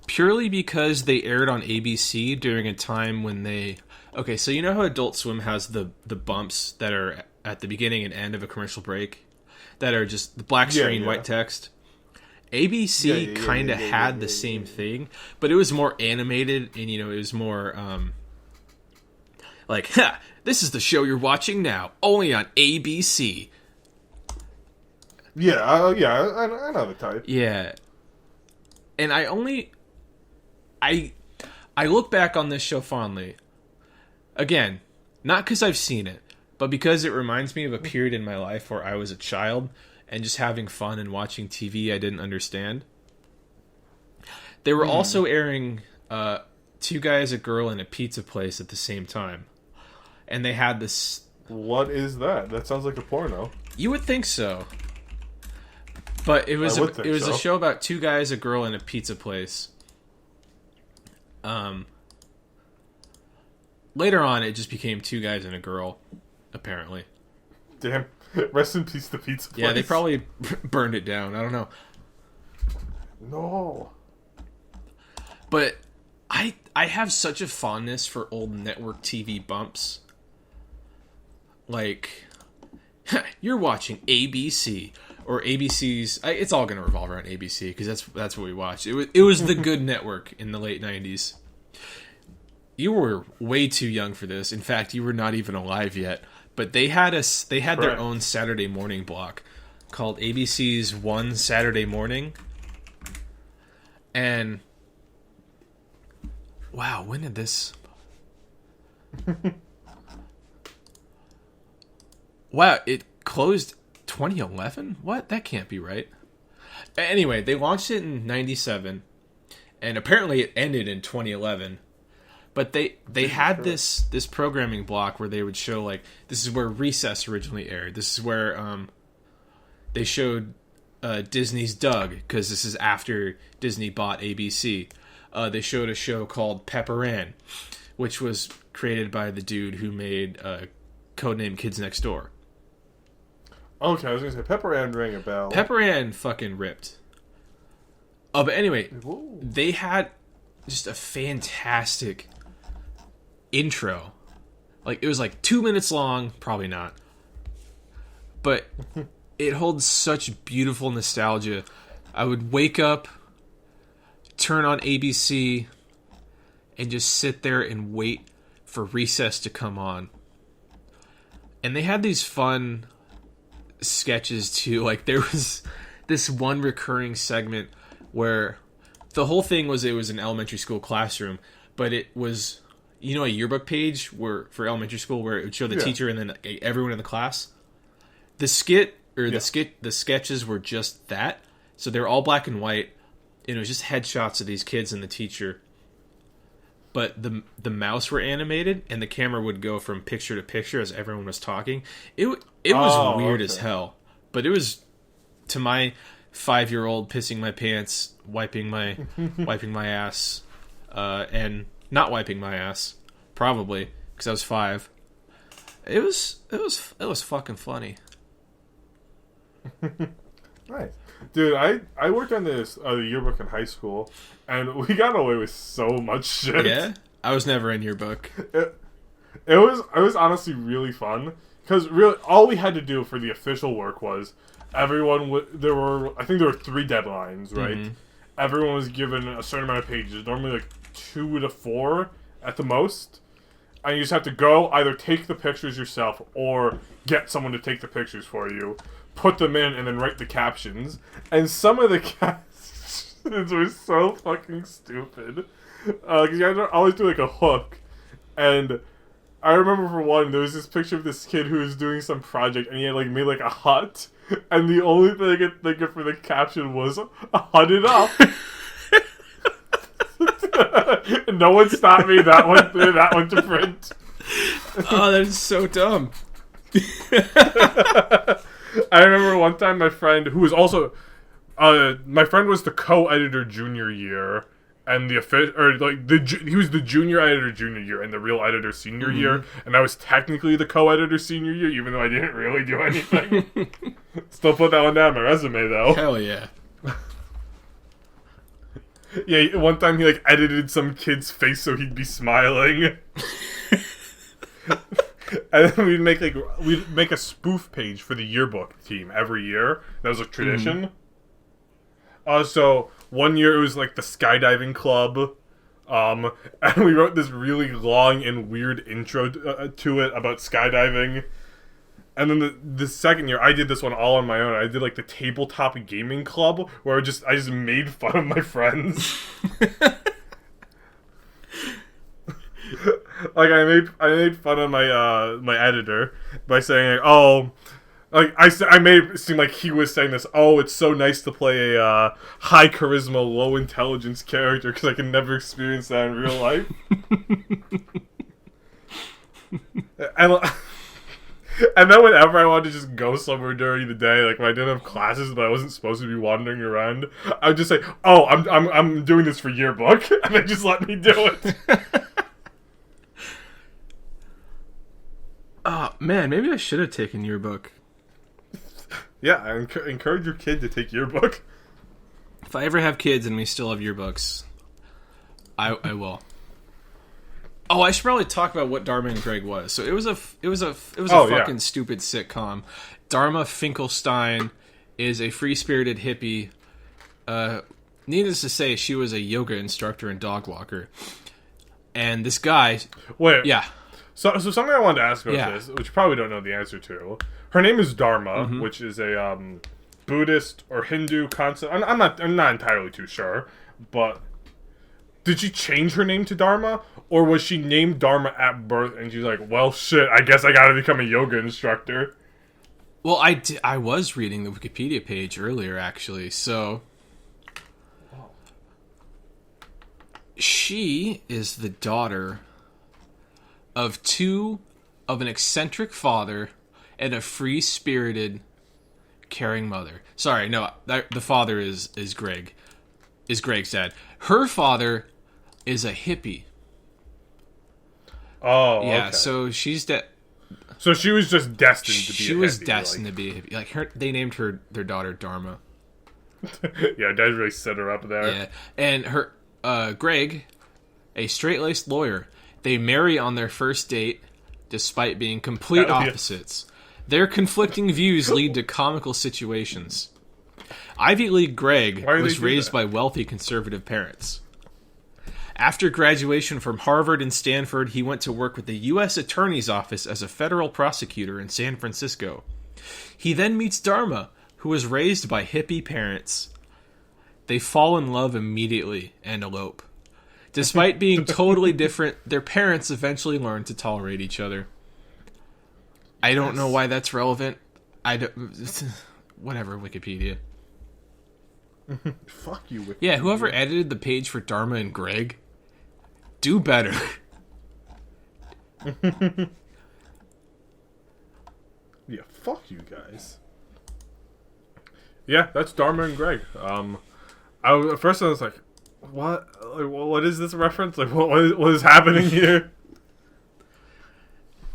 [SPEAKER 3] purely because they aired on ABC during a time when they... Okay, so you know how Adult Swim has the bumps that are at the beginning and end of a commercial break? That are just the black screen, white text? ABC kind of had the same thing, but it was more animated and, it was more, like, ha! This is the show you're watching now, only on ABC.
[SPEAKER 2] Yeah, I know the type.
[SPEAKER 3] Yeah. And I look back on this show fondly. Again, not because I've seen it, but because it reminds me of a period in my life where I was a child and just having fun and watching TV I didn't understand. They were also airing Two Guys, a Girl, and a Pizza Place at the same time. And they had this
[SPEAKER 2] What is that? That sounds like a porno.
[SPEAKER 3] You would think so. But it was a show about two guys, a girl, and a pizza place. Later on, it just became two guys and a girl, apparently.
[SPEAKER 2] Damn. Rest in peace, the pizza place.
[SPEAKER 3] Yeah, they probably burned it down. I don't know.
[SPEAKER 2] No.
[SPEAKER 3] But I have such a fondness for old network TV bumps. Like, you're watching ABC or ABC's. It's all going to revolve around ABC because that's what we watched. It was the good network in the late 90s. You were way too young for this. In fact, you were not even alive yet. But they had their own Saturday morning block called ABC's One Saturday Morning. And wow, when did this? Wow, it closed 2011? What? That can't be right. Anyway, they launched it in 97, and apparently it ended in 2011. But they had this programming block where they would show, like, this is where Recess originally aired. This is where they showed Disney's Doug, because this is after Disney bought ABC. They showed a show called Pepper Ann, which was created by the dude who made Codename Kids Next Door.
[SPEAKER 2] Okay, I was going to say, Pepper Ann rang a bell.
[SPEAKER 3] Pepper Ann fucking ripped. But anyway,
[SPEAKER 2] Ooh.
[SPEAKER 3] they had just a fantastic intro. Like, it was like 2 minutes long, probably not. But it holds such beautiful nostalgia. I would wake up, turn on ABC, and just sit there and wait for Recess to come on. And they had these fun sketches too. Like, there was this one recurring segment where the whole thing was, it was an elementary school classroom, but it was, you know, a yearbook page where for elementary school where it would show the teacher and then everyone in the class. The the sketches were just that. So they were all black and white, and it was just headshots of these kids and the teacher. But the mouse were animated, and the camera would go from picture to picture as everyone was talking. It was weird as hell, but it was, to my 5-year-old, pissing my pants, wiping my ass, and not wiping my ass, probably because I was 5. It was fucking funny.
[SPEAKER 2] Nice. Dude, I worked on this yearbook in high school, and we got away with so much shit.
[SPEAKER 3] Yeah? I was never in yearbook.
[SPEAKER 2] It was honestly really fun, because really all we had to do for the official work was everyone I think there were 3 deadlines, right? Mm-hmm. Everyone was given a certain amount of pages, normally like 2 to 4 at the most, and you just have to go either take the pictures yourself or get someone to take the pictures for you, put them in, and then write the captions. And some of the captions were so fucking stupid. Because you guys always do like a hook. And I remember for one, there was this picture of this kid who was doing some project, and he had like made like a hut. And the only thing I could think of for the caption was, "Hut it up." And no one stopped me that one to print.
[SPEAKER 3] Oh, that is so dumb.
[SPEAKER 2] I remember one time my friend, who was also, my friend was the co-editor junior year, and he was the junior editor junior year, and the real editor senior year, and I was technically the co-editor senior year, even though I didn't really do anything. Still put that one down on my resume, though.
[SPEAKER 3] Hell yeah.
[SPEAKER 2] Yeah, one time he like edited some kid's face so he'd be smiling. And then we'd make a spoof page for the yearbook team every year. That was a tradition. So one year it was like the skydiving club, and we wrote this really long and weird intro to it about skydiving. And then the second year, I did this one all on my own. I did like the tabletop gaming club, where I just made fun of my friends. Like I made fun of my editor by saying, "Oh, like I made it seem like he was saying this. Oh, it's so nice to play a high charisma, low intelligence character because I can never experience that in real life." And then whenever I wanted to just go somewhere during the day, like when I didn't have classes but I wasn't supposed to be wandering around, I would just say, "Oh, I'm doing this for yearbook," and they just let me do it.
[SPEAKER 3] Oh man, maybe I should have taken yearbook.
[SPEAKER 2] Yeah, I encourage your kid to take yearbook.
[SPEAKER 3] If I ever have kids and we still have yearbooks, I will. Oh, I should probably talk about what Dharma and Greg was. So it was a fucking stupid sitcom. Dharma Finkelstein is a free-spirited hippie. Needless to say, she was a yoga instructor and dog walker. And this guy...
[SPEAKER 2] Wait.
[SPEAKER 3] Yeah.
[SPEAKER 2] So something I wanted to ask about this, which you probably don't know the answer to. Her name is Dharma, which is a Buddhist or Hindu concept. I'm not entirely too sure, but did she change her name to Dharma, or was she named Dharma at birth and she's like, well, shit, I guess I gotta become a yoga instructor?
[SPEAKER 3] Well, I was reading the Wikipedia page earlier, actually, so... She is the daughter of an eccentric father and a free-spirited, caring mother. Sorry, no, the father is Greg. Is Greg's dad. Her father is a hippie.
[SPEAKER 2] Oh,
[SPEAKER 3] yeah.
[SPEAKER 2] Okay.
[SPEAKER 3] So she's
[SPEAKER 2] So she was just destined to be.
[SPEAKER 3] She was destined to be a hippie. Like they named their daughter Dharma.
[SPEAKER 2] Yeah, Dad really set her up there.
[SPEAKER 3] Yeah, and her Greg, a straight-laced lawyer. They marry on their first date, despite being complete opposites. Their conflicting views lead to comical situations. Ivy League Greg was raised by wealthy conservative parents. After graduation from Harvard and Stanford, he went to work with the U.S. Attorney's Office as a federal prosecutor in San Francisco. He then meets Dharma, who was raised by hippie parents. They fall in love immediately and elope. Despite being totally different, their parents eventually learn to tolerate each other. I don't know why that's relevant. Whatever, Wikipedia.
[SPEAKER 2] Fuck you, Wikipedia.
[SPEAKER 3] Yeah, whoever edited the page for Dharma and Greg, do better.
[SPEAKER 2] Yeah, fuck you guys. Yeah, that's Dharma and Greg. At first I was like, what? Like, what is this reference? Like, what is happening here?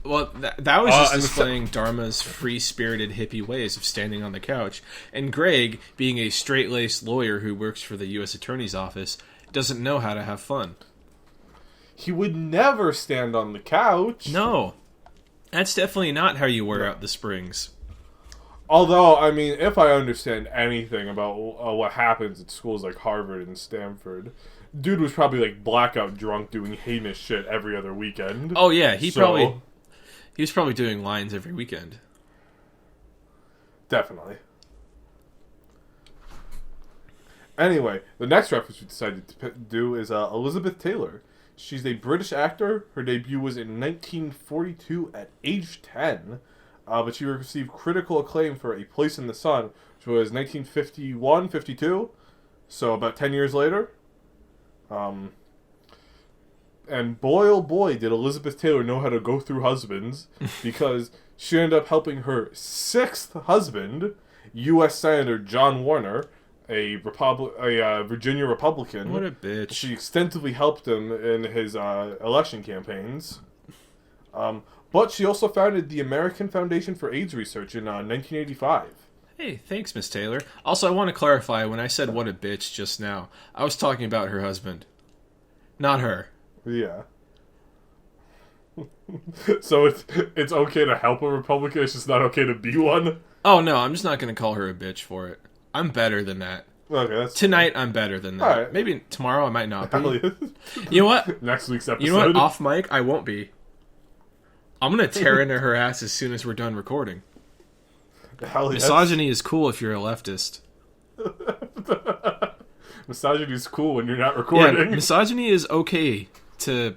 [SPEAKER 3] Well, that was just displaying Dharma's free-spirited hippie ways of standing on the couch. And Greg, being a straight-laced lawyer who works for the U.S. Attorney's Office, doesn't know how to have fun.
[SPEAKER 2] He would never stand on the couch.
[SPEAKER 3] No. That's definitely not how you wear out the springs.
[SPEAKER 2] Although, I mean, if I understand anything about what happens at schools like Harvard and Stanford, dude was probably like blackout drunk doing heinous shit every other weekend.
[SPEAKER 3] Oh yeah, he was probably doing lines every weekend.
[SPEAKER 2] Definitely. Anyway, the next reference we decided to do is Elizabeth Taylor. She's a British actor. Her debut was in 1942 at age 10. But she received critical acclaim for A Place in the Sun, which was 1951-52, so about 10 years later. And boy, oh boy, did Elizabeth Taylor know how to go through husbands, because she ended up helping her sixth husband, U.S. Senator John Warner, a Virginia Republican.
[SPEAKER 3] What a bitch.
[SPEAKER 2] She extensively helped him in his election campaigns. But she also founded the American Foundation for AIDS Research in 1985.
[SPEAKER 3] Hey, thanks, Miss Taylor. Also, I want to clarify, when I said what a bitch just now, I was talking about her husband. Not her.
[SPEAKER 2] Yeah. So it's okay to help a Republican, it's just not okay to be one?
[SPEAKER 3] Oh, no, I'm just not going to call her a bitch for it. I'm better than that.
[SPEAKER 2] Okay, that's
[SPEAKER 3] Tonight, I'm better than that.
[SPEAKER 2] Right.
[SPEAKER 3] Maybe tomorrow I might not be.
[SPEAKER 2] Yeah.
[SPEAKER 3] You know what?
[SPEAKER 2] Next week's episode.
[SPEAKER 3] You know what? Off mic, I won't be. I'm going to tear into her ass as soon as we're done recording. Misogyny is cool if you're a leftist.
[SPEAKER 2] Misogyny is cool when you're not recording.
[SPEAKER 3] Yeah, misogyny is okay to...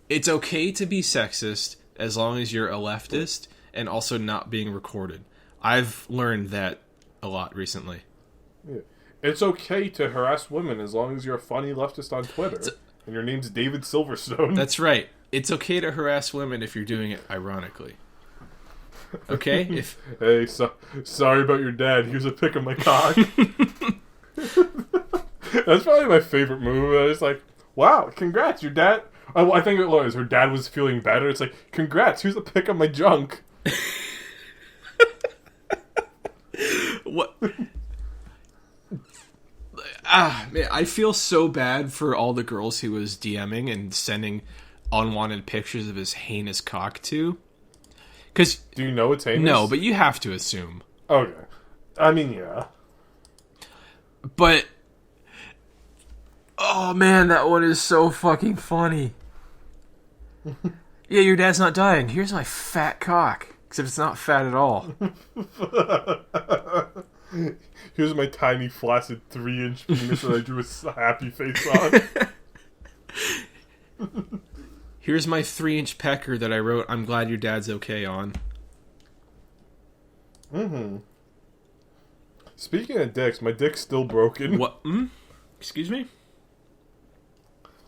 [SPEAKER 3] It's okay to be sexist as long as you're a leftist and also not being recorded. I've learned that a lot recently.
[SPEAKER 2] Yeah. It's okay to harass women as long as you're a funny leftist on Twitter. And your name's David Silverstone.
[SPEAKER 3] That's right. It's okay to harass women if you're doing it ironically. Okay? If
[SPEAKER 2] Hey, sorry about your dad. Here's a pic of my cock. That's probably my favorite move. I was like, wow, congrats, your dad. Oh, I think it was her dad was feeling better. It's like, congrats, here's a pic of my junk.
[SPEAKER 3] what? Man, I feel so bad for all the girls he was DMing and sending unwanted pictures of his heinous cock to. Because
[SPEAKER 2] do you know it's heinous?
[SPEAKER 3] No, but you have to assume.
[SPEAKER 2] Okay, I mean, yeah.
[SPEAKER 3] But oh man, that one is so fucking funny. Yeah, your dad's not dying. Here's my fat cock. Except it's not fat at all.
[SPEAKER 2] Here's my tiny, flaccid 3-inch penis that I drew a happy face on.
[SPEAKER 3] Here's my 3-inch pecker that I wrote, "I'm glad your dad's okay" on.
[SPEAKER 2] Mm-hmm. Speaking of dicks, my dick's still broken.
[SPEAKER 3] What? Excuse me?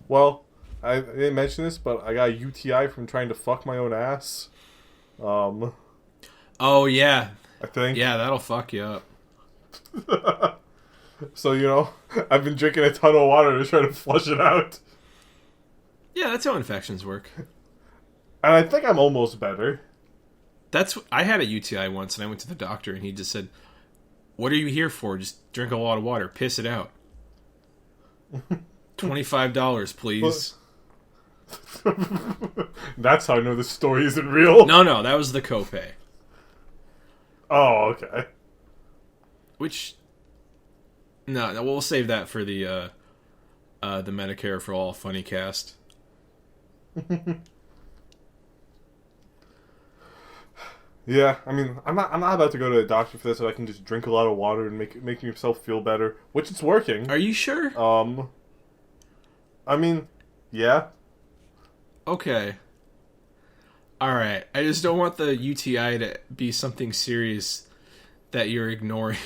[SPEAKER 2] Well, I didn't mention this, but I got a UTI from trying to fuck my own ass.
[SPEAKER 3] Oh, yeah.
[SPEAKER 2] I think.
[SPEAKER 3] Yeah, that'll fuck you up.
[SPEAKER 2] So, I've been drinking a ton of water to try to flush it out.
[SPEAKER 3] Yeah, that's how infections work.
[SPEAKER 2] And I think I'm almost better.
[SPEAKER 3] I had a UTI once, and I went to the doctor, and he just said, "What are you here for? Just drink a lot of water. Piss it out. $25, please."
[SPEAKER 2] That's how I know the story isn't real.
[SPEAKER 3] No, that was the copay.
[SPEAKER 2] Oh, okay.
[SPEAKER 3] Which, no, we'll save that for the Medicare for All Funnycast.
[SPEAKER 2] Yeah, I mean, I'm not about to go to the doctor for this, so I can just drink a lot of water and make myself feel better, which it's working.
[SPEAKER 3] Are you sure?
[SPEAKER 2] I mean, yeah.
[SPEAKER 3] Okay. Alright, I just don't want the UTI to be something serious that you're ignoring.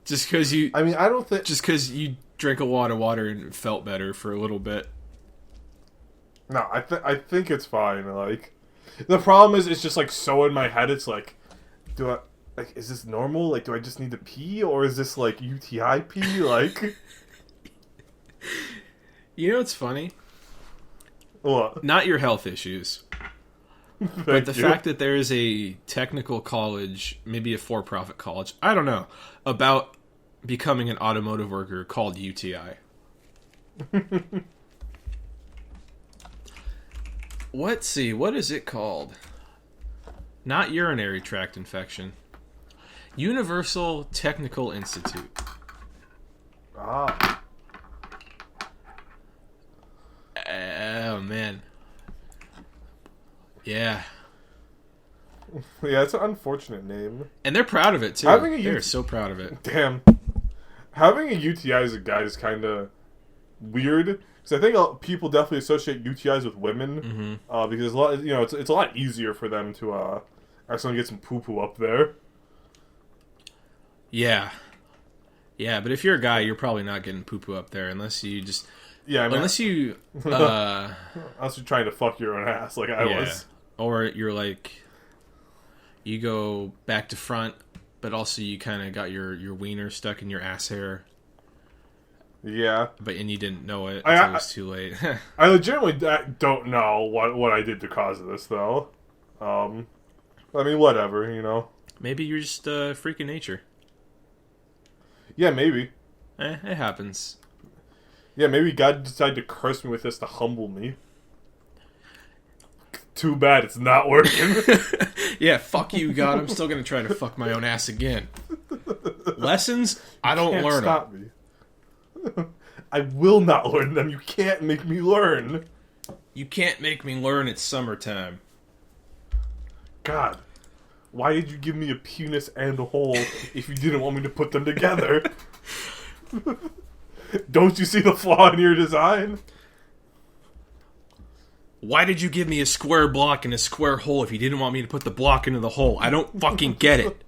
[SPEAKER 3] Just because you...
[SPEAKER 2] I mean, I don't think...
[SPEAKER 3] Just because you drank a lot of water and felt better for a little bit.
[SPEAKER 2] No, I think it's fine. Like, the problem is, it's just, like, so in my head, it's like, is this normal? Like, do I just need to pee? Or is this, like, UTI pee? Like...
[SPEAKER 3] You know what's funny?
[SPEAKER 2] What?
[SPEAKER 3] Not your health issues. But the fact that there is a technical college, maybe a for-profit college, I don't know, about becoming an automotive worker called UTI. Let's see, what is it called? Not urinary tract infection. Universal Technical Institute.
[SPEAKER 2] Ah.
[SPEAKER 3] Oh, man. Yeah.
[SPEAKER 2] Yeah, it's an unfortunate name.
[SPEAKER 3] And they're proud of it, too. They're so proud of it.
[SPEAKER 2] Damn. Having a UTI as a guy is kind of weird. Because I think people definitely associate UTIs with women.
[SPEAKER 3] Mm-hmm.
[SPEAKER 2] Because it's a lot, it's a lot easier for them to accidentally get some poo-poo up there.
[SPEAKER 3] Yeah. Yeah, but if you're a guy, you're probably not getting poo-poo up there unless you just...
[SPEAKER 2] Yeah, I mean,
[SPEAKER 3] unless you...
[SPEAKER 2] unless you're trying to fuck your own ass like I was.
[SPEAKER 3] Or you're like... You go back to front, but also you kind of got your wiener stuck in your ass hair.
[SPEAKER 2] Yeah.
[SPEAKER 3] And you didn't know it until it was too late.
[SPEAKER 2] I legitimately don't know what I did to cause this, though. I mean, whatever,
[SPEAKER 3] Maybe you're just a freak of nature.
[SPEAKER 2] Yeah, maybe.
[SPEAKER 3] It happens.
[SPEAKER 2] Yeah, maybe God decided to curse me with this to humble me. Too bad it's not working.
[SPEAKER 3] Yeah, fuck you, God. I'm still going to try to fuck my own ass again. Lessons? I don't learn
[SPEAKER 2] stop them. Me. I will not learn them. You can't make me learn.
[SPEAKER 3] You can't make me learn. It's summertime.
[SPEAKER 2] God, why did you give me a penis and a hole if you didn't want me to put them together? Don't you see the flaw in your design?
[SPEAKER 3] Why did you give me a square block and a square hole if you didn't want me to put the block into the hole? I don't fucking get it.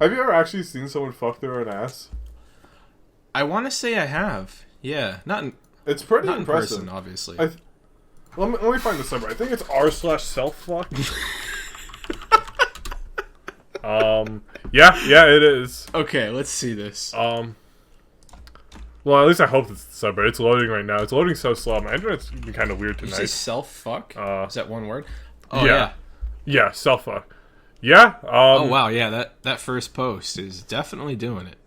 [SPEAKER 2] Have you ever actually seen someone fuck their own ass?
[SPEAKER 3] I want to say I have. Yeah, not in
[SPEAKER 2] It's pretty
[SPEAKER 3] not
[SPEAKER 2] impressive.
[SPEAKER 3] in person, obviously.
[SPEAKER 2] Let me find the subreddit. I think it's r/selffuck. Yeah, it is.
[SPEAKER 3] Okay, let's see this.
[SPEAKER 2] Well, at least I hope it's the subreddit. It's loading right now. It's loading so slow. My internet's been kind of weird
[SPEAKER 3] You
[SPEAKER 2] tonight.
[SPEAKER 3] say self-fuck? Is that one word? Oh,
[SPEAKER 2] yeah.
[SPEAKER 3] yeah.
[SPEAKER 2] Yeah, self-fuck. Yeah,
[SPEAKER 3] oh, wow, yeah, that first post is definitely doing it.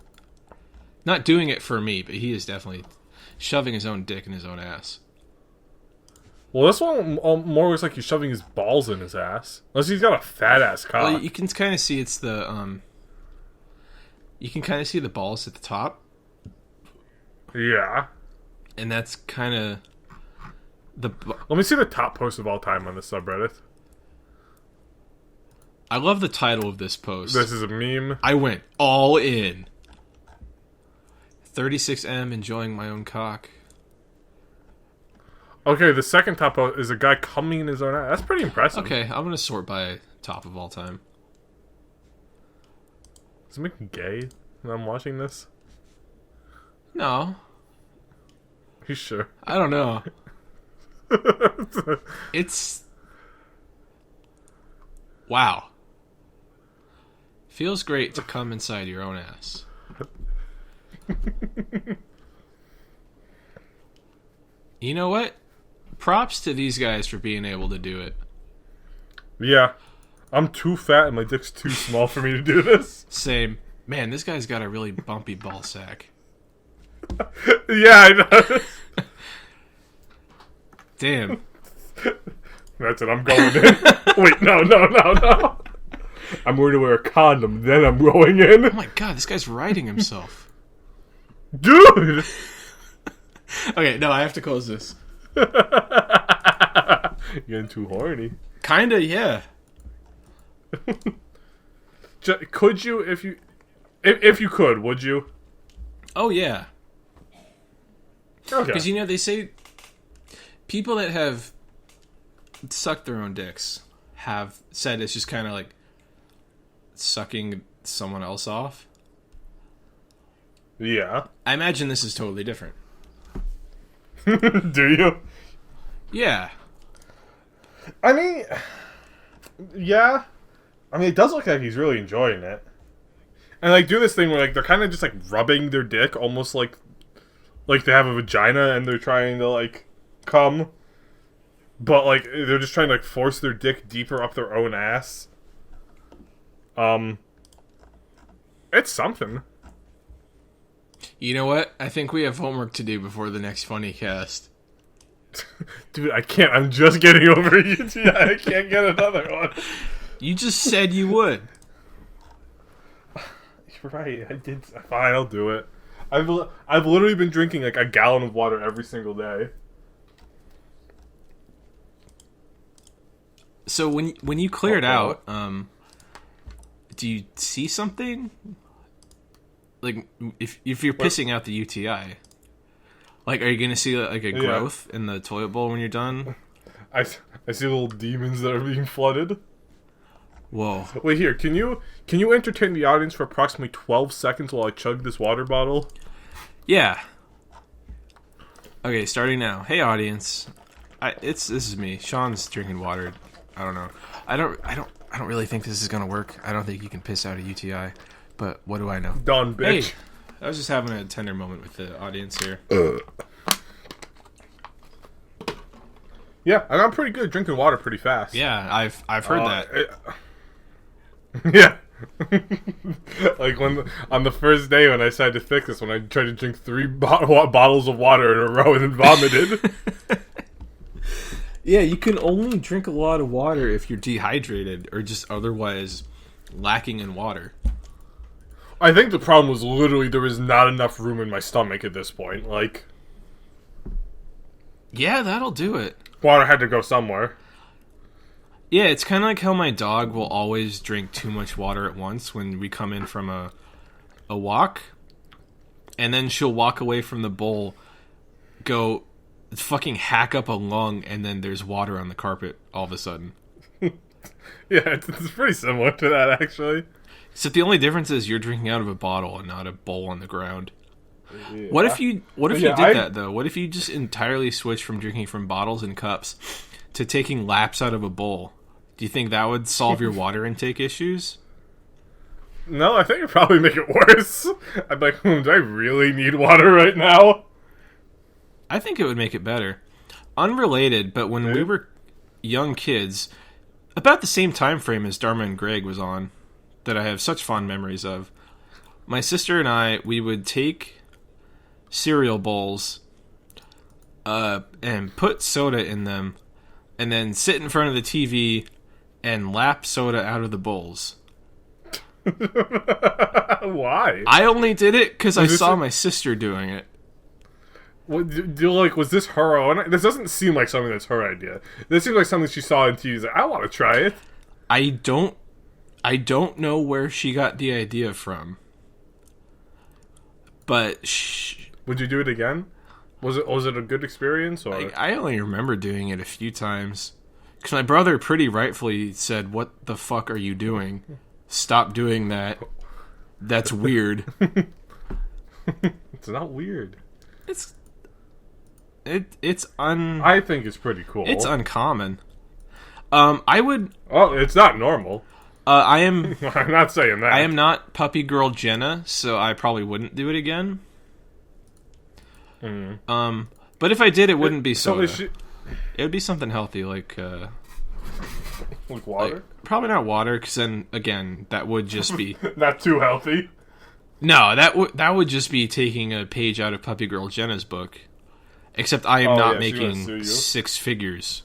[SPEAKER 3] Not doing it for me, but he is definitely shoving his own dick in his own ass.
[SPEAKER 2] Well, this one more looks like he's shoving his balls in his ass. Unless he's got a fat-ass cock.
[SPEAKER 3] Well, you can kind of see it's the, you can kind of see the balls at the top.
[SPEAKER 2] Yeah.
[SPEAKER 3] And that's kind of
[SPEAKER 2] Let me see the top post of all time on the subreddit.
[SPEAKER 3] I love the title of this post.
[SPEAKER 2] This is a meme.
[SPEAKER 3] I went all in. 36M enjoying my own cock.
[SPEAKER 2] Okay, the second top post is a guy coming in his own ass. That's pretty impressive.
[SPEAKER 3] Okay, I'm going to sort by top of all time.
[SPEAKER 2] Does it make me gay when I'm watching this?
[SPEAKER 3] No.
[SPEAKER 2] You sure?
[SPEAKER 3] I don't know. It's... Wow. Feels great to come inside your own ass. You know what? Props to these guys for being able to do it.
[SPEAKER 2] Yeah. I'm too fat and my dick's too small for me to do this.
[SPEAKER 3] Same. Man, this guy's got a really bumpy ball sack.
[SPEAKER 2] Yeah, I know.
[SPEAKER 3] Damn.
[SPEAKER 2] That's it, I'm going in. Wait, no. I'm going to wear a condom, then I'm going in.
[SPEAKER 3] Oh my god, this guy's riding himself.
[SPEAKER 2] Dude!
[SPEAKER 3] Okay, no, I have to close this.
[SPEAKER 2] You're getting too horny.
[SPEAKER 3] Kinda, yeah.
[SPEAKER 2] Could you, if you could, would you?
[SPEAKER 3] Oh, yeah.
[SPEAKER 2] Okay.
[SPEAKER 3] Because, you know, they say people that have sucked their own dicks have said it's just kind of like sucking someone else off.
[SPEAKER 2] Yeah.
[SPEAKER 3] I imagine this is totally different.
[SPEAKER 2] Do you?
[SPEAKER 3] Yeah.
[SPEAKER 2] I mean, yeah. I mean, it does look like he's really enjoying it. And, like, do this thing where, like, they're kind of just, like, rubbing their dick, almost like they have a vagina and they're trying to, like, come. But, like, they're just trying to, like, force their dick deeper up their own ass. It's something.
[SPEAKER 3] You know what? I think we have homework to do before the next Funnycast.
[SPEAKER 2] Dude, I can't. I'm just getting over UTI. I can't get another one.
[SPEAKER 3] You just said you would.
[SPEAKER 2] You're right. I did. Fine, I'll do it. I've literally been drinking like a gallon of water every single day.
[SPEAKER 3] So when you cleared out, do you see something? Like if you're pissing out the UTI, like are you gonna see like a growth in the toilet bowl when you're done?
[SPEAKER 2] I see little demons that are being flooded.
[SPEAKER 3] Whoa!
[SPEAKER 2] Wait here, can you entertain the audience for approximately 12 seconds while I chug this water bottle?
[SPEAKER 3] Yeah. Okay, starting now. Hey audience, this is me. Sean's drinking water. I don't know. I don't really think this is gonna work. I don't think you can piss out a UTI. But what do I know?
[SPEAKER 2] Done, bitch.
[SPEAKER 3] Hey, I was just having a tender moment with the audience here.
[SPEAKER 2] Yeah, I got pretty good at drinking water pretty fast.
[SPEAKER 3] Yeah, I've heard that.
[SPEAKER 2] Yeah. Like on the first day when I decided to fix this, when I tried to drink 3 bottles of water in a row and then vomited.
[SPEAKER 3] Yeah, you can only drink a lot of water if you're dehydrated or just otherwise lacking in water.
[SPEAKER 2] I think the problem was literally there was not enough room in my stomach at this point. Like,
[SPEAKER 3] yeah, that'll do it.
[SPEAKER 2] Water had to go somewhere.
[SPEAKER 3] Yeah, it's kind of like how my dog will always drink too much water at once when we come in from a walk. And then she'll walk away from the bowl, go fucking hack up a lung, and then there's water on the carpet all of a sudden.
[SPEAKER 2] Yeah, it's pretty similar to that, actually.
[SPEAKER 3] Except the only difference is you're drinking out of a bottle and not a bowl on the ground.
[SPEAKER 2] Yeah.
[SPEAKER 3] What if you
[SPEAKER 2] Yeah,
[SPEAKER 3] did that though? What if you just entirely switched from drinking from bottles and cups to taking laps out of a bowl? Do you think that would solve your water intake issues?
[SPEAKER 2] No, I think it'd probably make it worse. I'd be like, do I really need water right now?
[SPEAKER 3] I think it would make it better. Unrelated, but when we were young kids, about the same time frame as Dharma and Greg was on, that I have such fond memories of, my sister and we would take cereal bowls and put soda in them, and then sit in front of the TV and lap soda out of the bowls.
[SPEAKER 2] Why?
[SPEAKER 3] I only did it because I saw my sister doing it.
[SPEAKER 2] Was this her own? This doesn't seem like something that's her idea. This seems like something she saw on TV. She's like, I want to try it.
[SPEAKER 3] I don't know where she got the idea from. But
[SPEAKER 2] would you do it again? Was it a good experience? Or
[SPEAKER 3] I only remember doing it a few times. Because my brother pretty rightfully said, "What the fuck are you doing? Stop doing that. That's weird."
[SPEAKER 2] It's not weird.
[SPEAKER 3] I
[SPEAKER 2] think it's pretty cool.
[SPEAKER 3] It's uncommon. I would.
[SPEAKER 2] Oh, it's not normal.
[SPEAKER 3] I am.
[SPEAKER 2] I'm not saying that.
[SPEAKER 3] I am not puppy girl Jenna, so I probably wouldn't do it again. But if I did, it wouldn't be soda. It would be something healthy, like
[SPEAKER 2] water.
[SPEAKER 3] Probably not water, because then again, that would just be
[SPEAKER 2] not too healthy.
[SPEAKER 3] No, that would just be taking a page out of Puppy Girl Jenna's book. Except I am not making six figures.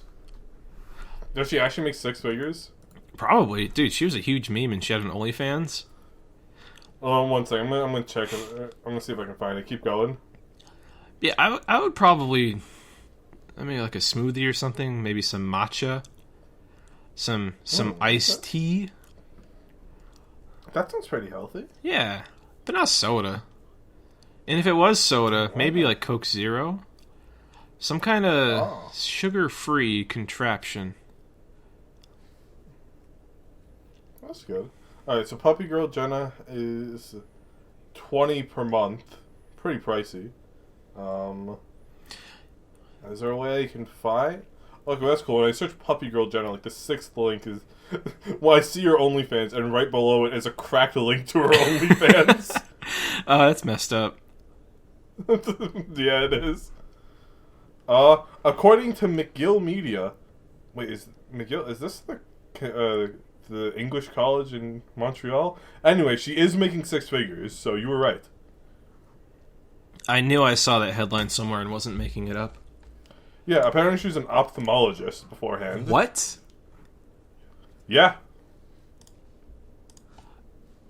[SPEAKER 2] Does she actually make six figures?
[SPEAKER 3] Probably, dude. She was a huge meme, and she had an OnlyFans.
[SPEAKER 2] One second. I'm gonna check. I'm gonna see if I can find it. Keep going.
[SPEAKER 3] Yeah, I would probably. I mean, like a smoothie or something. Maybe some matcha. Some iced tea.
[SPEAKER 2] That sounds pretty healthy.
[SPEAKER 3] Yeah, but not soda. And if it was soda, maybe like Coke Zero. Some kind of sugar-free contraption.
[SPEAKER 2] That's good. Alright, so Puppy Girl Jenna is $20 per month. Pretty pricey. Is there a way I can find? Okay, that's cool. When I search Puppy Girl Jenna, like the sixth link is... well, I see your OnlyFans, and right below it is a cracked link to her OnlyFans.
[SPEAKER 3] That's messed up.
[SPEAKER 2] Yeah, it is. According to McGill Media... Wait, is this the English college in Montreal? Anyway, she is making six figures, so you were right.
[SPEAKER 3] I knew I saw that headline somewhere and wasn't making it up.
[SPEAKER 2] Yeah, apparently she was an ophthalmologist beforehand.
[SPEAKER 3] What?
[SPEAKER 2] Yeah.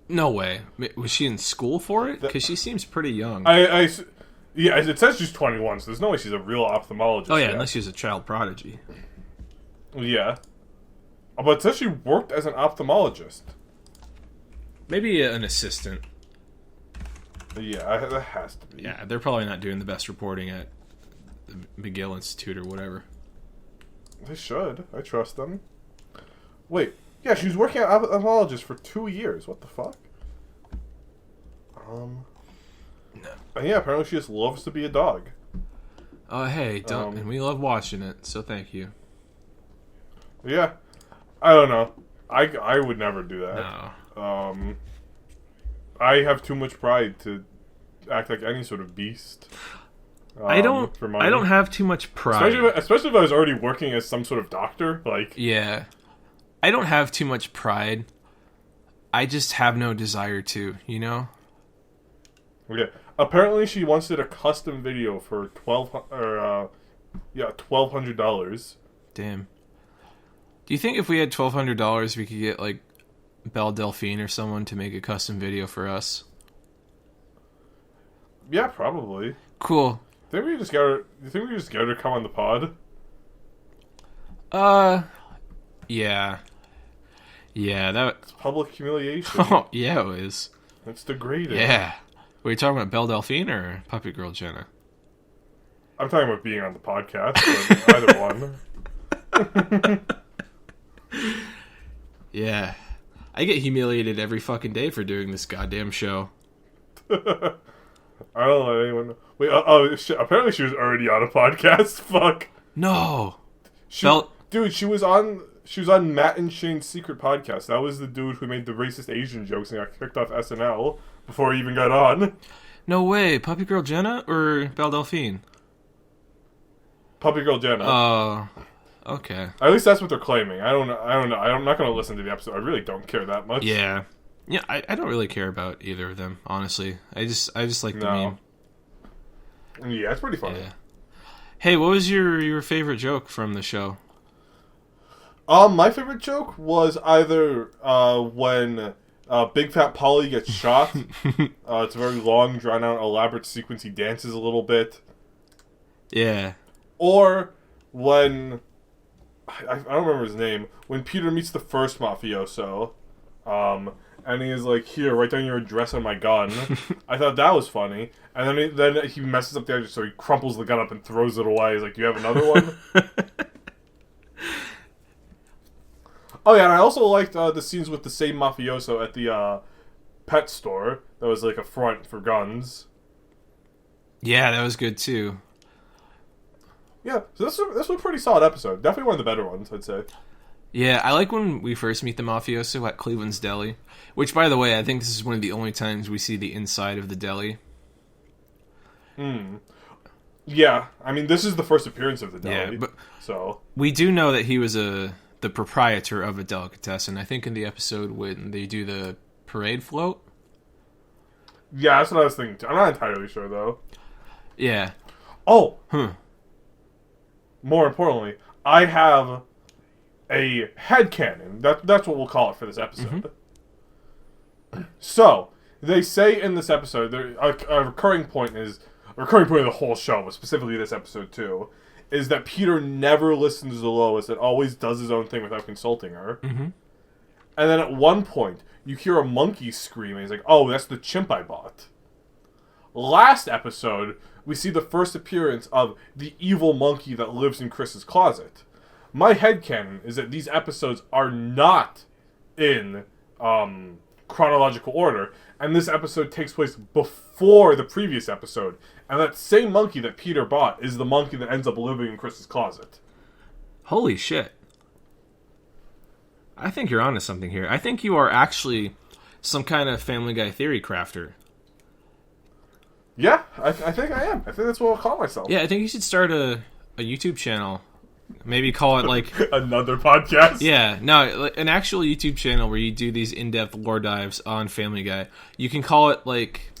[SPEAKER 3] No way. Was she in school for it? Because she seems pretty young.
[SPEAKER 2] Yeah, it says she's 21, so there's no way she's a real ophthalmologist.
[SPEAKER 3] Oh yeah, unless she's a child prodigy.
[SPEAKER 2] Yeah. But it says she worked as an ophthalmologist.
[SPEAKER 3] Maybe an assistant.
[SPEAKER 2] Yeah, that has to be.
[SPEAKER 3] Yeah, they're probably not doing the best reporting at the McGill Institute or whatever.
[SPEAKER 2] They should. I trust them. Wait. Yeah, she was working as an ophthalmologist for 2 years. What the fuck?
[SPEAKER 3] No.
[SPEAKER 2] And yeah, apparently she just loves to be a dog.
[SPEAKER 3] Oh, hey, don't. And we love watching it, so thank you.
[SPEAKER 2] Yeah. I don't know. I would never do that.
[SPEAKER 3] No.
[SPEAKER 2] I have too much pride to act like any sort of beast.
[SPEAKER 3] I don't have too much pride.
[SPEAKER 2] Especially if I was already working as some sort of doctor. Like,
[SPEAKER 3] yeah. I don't have too much pride. I just have no desire to, you know?
[SPEAKER 2] Okay. Apparently she once did a custom video for $1,200.
[SPEAKER 3] Damn. Do you think if we had $1,200 we could get like Belle Delphine or someone to make a custom video for us?
[SPEAKER 2] Yeah, probably.
[SPEAKER 3] Cool.
[SPEAKER 2] Do you think we just get her to come on the pod?
[SPEAKER 3] Yeah. Yeah,
[SPEAKER 2] it's public humiliation.
[SPEAKER 3] Oh, yeah, it is.
[SPEAKER 2] It's degrading.
[SPEAKER 3] Yeah. Were you talking about Belle Delphine or Puppy Girl Jenna?
[SPEAKER 2] I'm talking about being on the podcast, but either one.
[SPEAKER 3] Yeah. I get humiliated every fucking day for doing this goddamn show.
[SPEAKER 2] I don't let anyone know. Wait, oh, shit. Apparently she was already on a podcast. Fuck.
[SPEAKER 3] No.
[SPEAKER 2] Dude, she was on Matt and Shane's secret podcast. That was the dude who made the racist Asian jokes and got kicked off SNL before he even got on.
[SPEAKER 3] No way. Puppy Girl Jenna or Belle Delphine?
[SPEAKER 2] Puppy Girl Jenna.
[SPEAKER 3] Oh, okay.
[SPEAKER 2] At least that's what they're claiming. I don't know. I'm not going to listen to the episode. I really don't care that much.
[SPEAKER 3] Yeah. Yeah, I don't really care about either of them, honestly. I just like the meme.
[SPEAKER 2] Yeah, it's pretty funny.
[SPEAKER 3] Yeah. Hey, what was your favorite joke from the show?
[SPEAKER 2] My favorite joke was either when Big Fat Paulie gets shot. It's a very long, drawn-out, elaborate sequence. He dances a little bit.
[SPEAKER 3] Yeah.
[SPEAKER 2] Or when... I don't remember his name. When Peter meets the first mafioso, and he is like, "Here, write down your address on my gun." I thought that was funny. And then he messes up the address, so he crumples the gun up and throws it away. He's like, "Do you have another one?" Oh yeah, and I also liked the scenes with the same mafioso at the pet store. That was like a front for guns.
[SPEAKER 3] Yeah, that was good too.
[SPEAKER 2] Yeah, so this was a pretty solid episode. Definitely one of the better ones, I'd say.
[SPEAKER 3] Yeah, I like when we first meet the mafioso at Cleveland's Deli. Which, by the way, I think this is one of the only times we see the inside of the deli.
[SPEAKER 2] Yeah, I mean, this is the first appearance of the deli.
[SPEAKER 3] Yeah, but
[SPEAKER 2] so
[SPEAKER 3] we do know that he was the proprietor of a delicatessen. I think in the episode when they do the parade float.
[SPEAKER 2] Yeah, that's what I was thinking too. I'm not entirely sure, though.
[SPEAKER 3] Yeah.
[SPEAKER 2] Oh! More importantly, I have a headcanon. That's what we'll call it for this episode. So, they say in this episode, a recurring point of the whole show, but specifically this episode too, is that Peter never listens to Lois and always does his own thing without consulting her. And then at one point, you hear a monkey scream, and he's like, "Oh, that's the chimp I bought." Last episode, we see the first appearance of the evil monkey that lives in Chris's closet. My headcanon is that these episodes are not in chronological order, and this episode takes place before the previous episode, and that same monkey that Peter bought is the monkey that ends up living in Chris's closet.
[SPEAKER 3] Holy shit. I think you're onto something here. I think you are actually some kind of Family Guy theory crafter.
[SPEAKER 2] Yeah, I think I am. I think that's what I'll call myself.
[SPEAKER 3] Yeah, I think you should start a YouTube channel. Maybe call it like...
[SPEAKER 2] Another podcast?
[SPEAKER 3] Yeah, no, like an actual YouTube channel where you do these in-depth lore dives on Family Guy. You can call it like...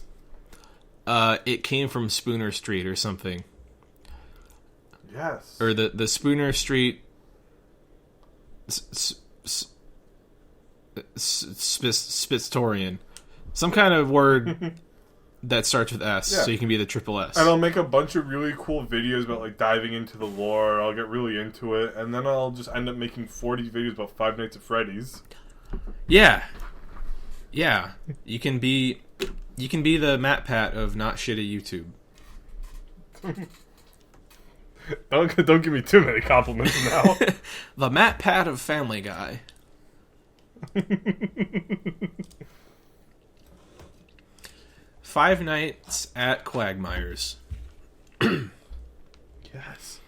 [SPEAKER 3] It Came from Spooner Street or something.
[SPEAKER 2] Yes.
[SPEAKER 3] Or the Spooner Street... Spitztorian. Some kind of word... that starts with S, so you can be the triple S.
[SPEAKER 2] And I'll make a bunch of really cool videos about, like, diving into the lore. I'll get really into it, and then I'll just end up making 40 videos about Five Nights at Freddy's.
[SPEAKER 3] Yeah. Yeah. You can be the Matt Pat of not shit at YouTube.
[SPEAKER 2] Don't give me too many compliments now.
[SPEAKER 3] The Matt Pat of Family Guy. Five Nights at Quagmire's.
[SPEAKER 2] Yes.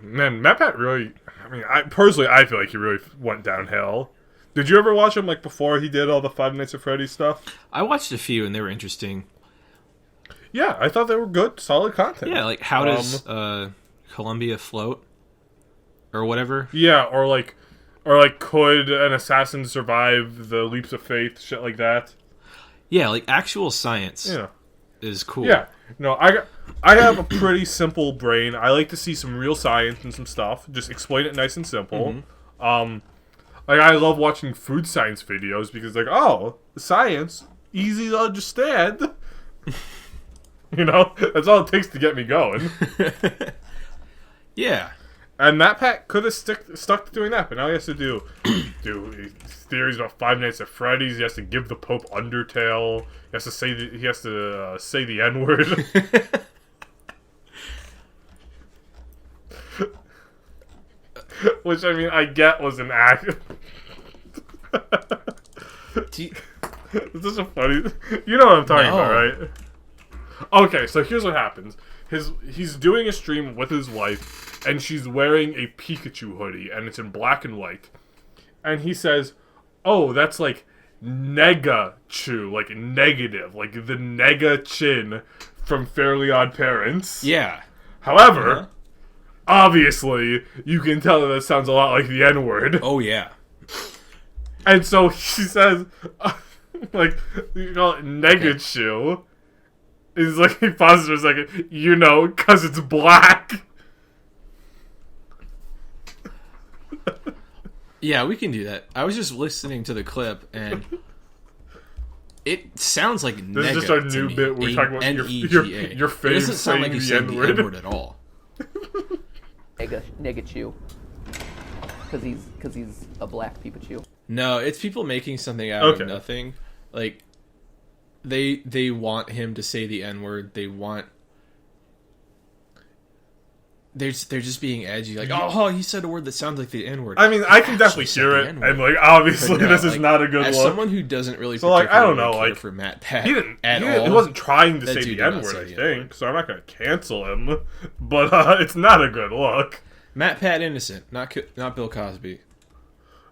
[SPEAKER 2] Man, Matt Pat really... I mean, I feel like he really went downhill. Did you ever watch him, like, before he did all the Five Nights at Freddy's stuff?
[SPEAKER 3] I watched a few, and they were interesting.
[SPEAKER 2] Yeah, I thought they were good, solid content.
[SPEAKER 3] Yeah, like, how does Columbia float? Or whatever?
[SPEAKER 2] Yeah, or could an assassin survive the leaps of faith, shit like that?
[SPEAKER 3] Yeah, like, actual science is cool.
[SPEAKER 2] Yeah. No, I have a pretty simple brain. I like to see some real science and some stuff. Just explain it nice and simple. Like, I love watching food science videos because, like, oh, science, easy to understand. You know? That's all it takes to get me going.
[SPEAKER 3] Yeah.
[SPEAKER 2] And Matt Pat could have stuck to doing that, but now he has to do theories about Five Nights at Freddy's. He has to give the Pope Undertale. He has to say the N-word. Which, I mean, I get was an act. This is a funny. You know what I'm talking about, right? Okay, so here's what happens. He's doing a stream with his wife, and she's wearing a Pikachu hoodie, and it's in black and white. And he says, "Oh, that's like Nega-Chew, like negative, like the Nega Chin from Fairly Odd Parents."
[SPEAKER 3] Yeah.
[SPEAKER 2] However, obviously, you can tell that sounds a lot like the N-word.
[SPEAKER 3] Oh, yeah.
[SPEAKER 2] And so she says, like, you call it Nega-Chew. He's like, he pauses for a second, you know, because it's black.
[SPEAKER 3] Yeah, we can do that. I was just listening to the clip, and it sounds like
[SPEAKER 2] This is just our new bit where we're talking about your
[SPEAKER 3] fave. It doesn't sound like he's saying the N-word at all.
[SPEAKER 4] Nega-Chew. Because he's a black Pikachu.
[SPEAKER 3] No, it's people making something out of nothing. Like, they want him to say the N-word. They're just being edgy, like, oh, he said a word that sounds like the N-word.
[SPEAKER 2] I mean, I can definitely hear it, and like, obviously, no, this is not a good
[SPEAKER 3] as
[SPEAKER 2] look.
[SPEAKER 3] Someone who doesn't really,
[SPEAKER 2] so like, I don't know, like,
[SPEAKER 3] for Matt Pat
[SPEAKER 2] he wasn't trying to say the N-word, I think,
[SPEAKER 3] N-word.
[SPEAKER 2] so I'm not going to cancel him, but it's not a good look.
[SPEAKER 3] Matt Pat innocent, not Bill Cosby.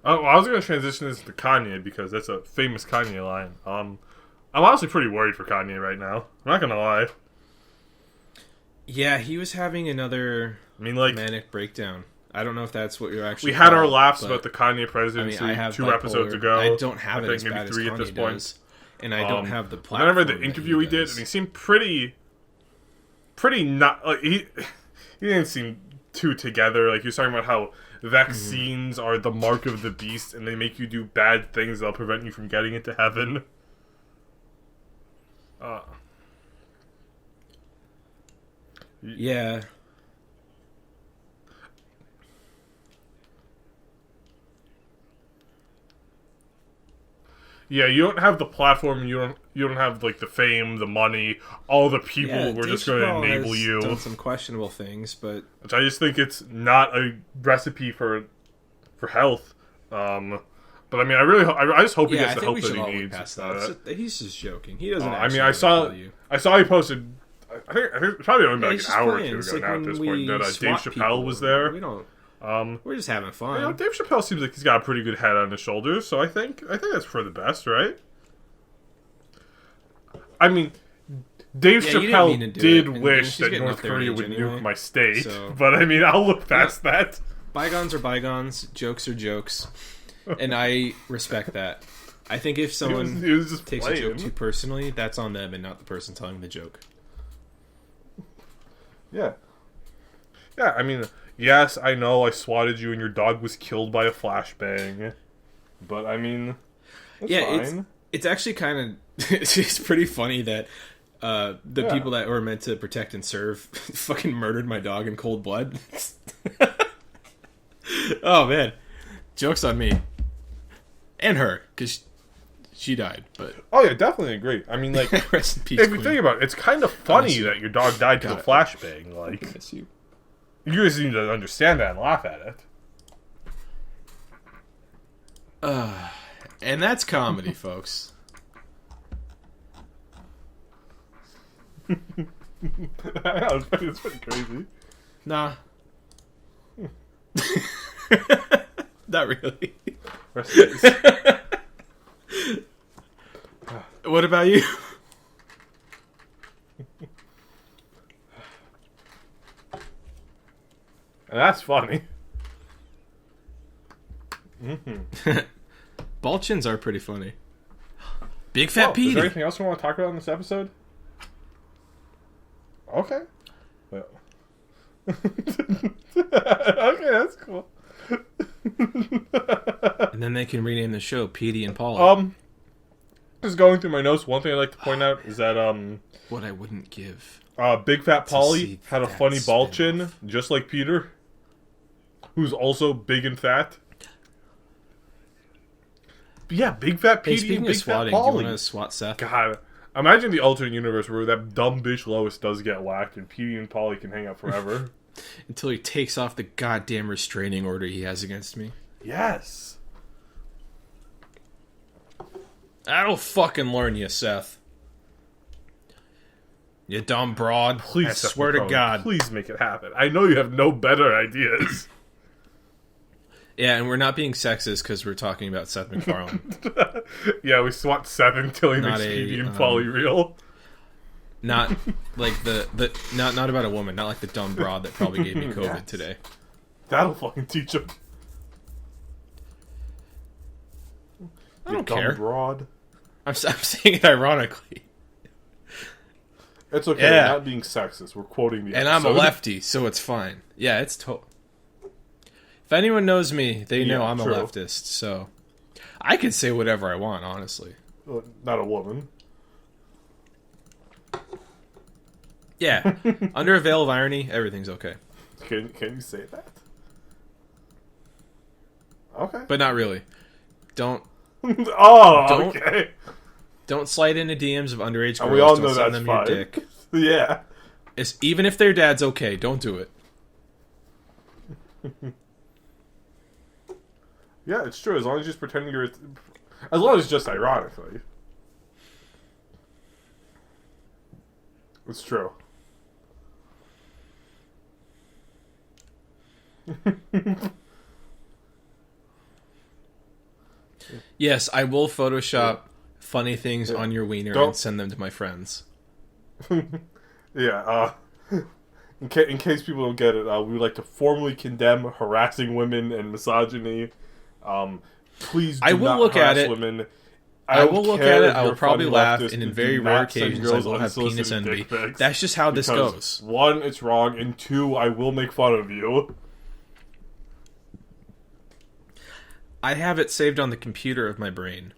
[SPEAKER 2] Well, I was going to transition this to Kanye because that's a famous Kanye line. I'm honestly pretty worried for Kanye right now. I'm not going to lie.
[SPEAKER 3] Yeah, he was having another manic breakdown. I don't know if that's what you're actually.
[SPEAKER 2] We had our laughs about the Kanye presidency
[SPEAKER 3] I have
[SPEAKER 2] 2
[SPEAKER 3] bipolar.
[SPEAKER 2] episodes ago.
[SPEAKER 3] I don't have it as
[SPEAKER 2] maybe
[SPEAKER 3] bad
[SPEAKER 2] 3
[SPEAKER 3] as
[SPEAKER 2] at this
[SPEAKER 3] Kanye
[SPEAKER 2] point.
[SPEAKER 3] does, and I don't have the platform.
[SPEAKER 2] I remember the interview he did, and he seemed pretty not like he didn't seem too together. Like he was talking about how vaccines are the mark of the beast, and they make you do bad things that'll prevent you from getting into heaven.
[SPEAKER 3] Yeah.
[SPEAKER 2] Yeah, you don't have the platform, you don't have like the fame, the money, all the people who are just going to enable you.
[SPEAKER 3] Done some questionable things, but
[SPEAKER 2] which I just think it's not a recipe for health. But I mean, I just hope he gets the help that he needs.
[SPEAKER 3] He's just joking. He doesn't.
[SPEAKER 2] I mean, I saw he posted. I think it's probably only like an hour or two ago now at this point that Dave Chappelle was there.
[SPEAKER 3] We don't. We're just having fun.
[SPEAKER 2] You know, Dave Chappelle seems like he's got a pretty good head on his shoulders, so I think that's for the best, right? I mean, Dave Chappelle did wish that North Korea would nuke my state, but I mean, I'll look past that.
[SPEAKER 3] Bygones are bygones, jokes are jokes, and I respect that. I think if someone takes a joke too personally, that's on them and not the person telling the joke.
[SPEAKER 2] Yeah. Yeah, I mean, yes, I know I swatted you and your dog was killed by a flashbang, but I mean, it's fine.
[SPEAKER 3] It's actually kind of it's pretty funny that the people that were meant to protect and serve fucking murdered my dog in cold blood. Oh man, joke's on me and her because she died. But
[SPEAKER 2] oh yeah, definitely agree. I mean, like,
[SPEAKER 3] rest in peace,
[SPEAKER 2] if you think about it, it's kind of funny that your dog died to a flashbang. Like, you just need to understand that and laugh at it.
[SPEAKER 3] And that's comedy, folks.
[SPEAKER 2] It's pretty crazy.
[SPEAKER 3] Nah. Not really. What about you?
[SPEAKER 2] That's funny.
[SPEAKER 3] Ball chins are pretty funny. Big Fat Petey.
[SPEAKER 2] Is there anything else we want to talk about in this episode? Okay. Well. Okay, that's cool.
[SPEAKER 3] And then they can rename the show Petey and Paulie.
[SPEAKER 2] Just going through my notes, one thing I'd like to point out is that
[SPEAKER 3] what I wouldn't give.
[SPEAKER 2] Big Fat Paulie had a funny ball chin, just like Peter, who's also big and fat. But yeah, Big Fat Petey and Big Fat Paulie.
[SPEAKER 3] Do you want to swat Seth?
[SPEAKER 2] God, imagine the alternate universe where that dumb bitch Lois does get whacked and Petey and Paulie can hang out forever.
[SPEAKER 3] Until he takes off the goddamn restraining order he has against me.
[SPEAKER 2] Yes.
[SPEAKER 3] That'll fucking learn you, Seth. You dumb broad.
[SPEAKER 2] Please,
[SPEAKER 3] I
[SPEAKER 2] Seth
[SPEAKER 3] swear to
[SPEAKER 2] MacFarlane,
[SPEAKER 3] God.
[SPEAKER 2] please make it happen. I know you have no better ideas.
[SPEAKER 3] Yeah, and we're not being sexist because we're talking about Seth MacFarlane.
[SPEAKER 2] Yeah, we swat Seth until he
[SPEAKER 3] Not
[SPEAKER 2] makes
[SPEAKER 3] a,
[SPEAKER 2] Phoebe and Paulie real.
[SPEAKER 3] Not like not about a woman, not like the dumb broad that probably gave me COVID
[SPEAKER 2] Yes.
[SPEAKER 3] today.
[SPEAKER 2] That'll fucking teach him.
[SPEAKER 3] I don't care.
[SPEAKER 2] Broad.
[SPEAKER 3] I'm saying it ironically.
[SPEAKER 2] It's okay.
[SPEAKER 3] Yeah.
[SPEAKER 2] We're not being sexist. We're quoting the
[SPEAKER 3] And I'm a
[SPEAKER 2] episode.
[SPEAKER 3] lefty, so it's fine. Yeah, it's If anyone knows me, they know I'm
[SPEAKER 2] true.
[SPEAKER 3] a leftist, so I can say whatever I want, honestly.
[SPEAKER 2] Not a woman.
[SPEAKER 3] Yeah, under a veil of irony, everything's okay.
[SPEAKER 2] Can you say that? Okay.
[SPEAKER 3] But not really. Don't
[SPEAKER 2] Oh, okay.
[SPEAKER 3] don't slide into DMs of underage girls.
[SPEAKER 2] We all
[SPEAKER 3] don't
[SPEAKER 2] know
[SPEAKER 3] send
[SPEAKER 2] that's
[SPEAKER 3] them
[SPEAKER 2] fine.
[SPEAKER 3] your dick.
[SPEAKER 2] Yeah.
[SPEAKER 3] Even if their dad's okay, don't do it.
[SPEAKER 2] Yeah, it's true. As long as you're just pretending you're... As long as just ironically. It's true.
[SPEAKER 3] Yes, I will Photoshop funny things on your wiener
[SPEAKER 2] Don't-
[SPEAKER 3] and send them to my friends.
[SPEAKER 2] Yeah, in case people don't get it, we would like to formally condemn harassing women and misogyny. Please do
[SPEAKER 3] I will
[SPEAKER 2] not
[SPEAKER 3] look at
[SPEAKER 2] harass
[SPEAKER 3] it.
[SPEAKER 2] women.
[SPEAKER 3] I will
[SPEAKER 2] don't
[SPEAKER 3] look
[SPEAKER 2] care
[SPEAKER 3] at it.
[SPEAKER 2] if
[SPEAKER 3] I
[SPEAKER 2] you're
[SPEAKER 3] will probably
[SPEAKER 2] funny
[SPEAKER 3] laugh,
[SPEAKER 2] leftist,
[SPEAKER 3] and in
[SPEAKER 2] do
[SPEAKER 3] very
[SPEAKER 2] not
[SPEAKER 3] rare
[SPEAKER 2] send
[SPEAKER 3] occasions, I
[SPEAKER 2] girls
[SPEAKER 3] will have penis
[SPEAKER 2] unsolicited
[SPEAKER 3] envy.
[SPEAKER 2] dick pics,
[SPEAKER 3] That's just how this
[SPEAKER 2] because,
[SPEAKER 3] goes.
[SPEAKER 2] One, it's wrong, and two, I will make fun of you.
[SPEAKER 3] I have it saved on the computer of my brain.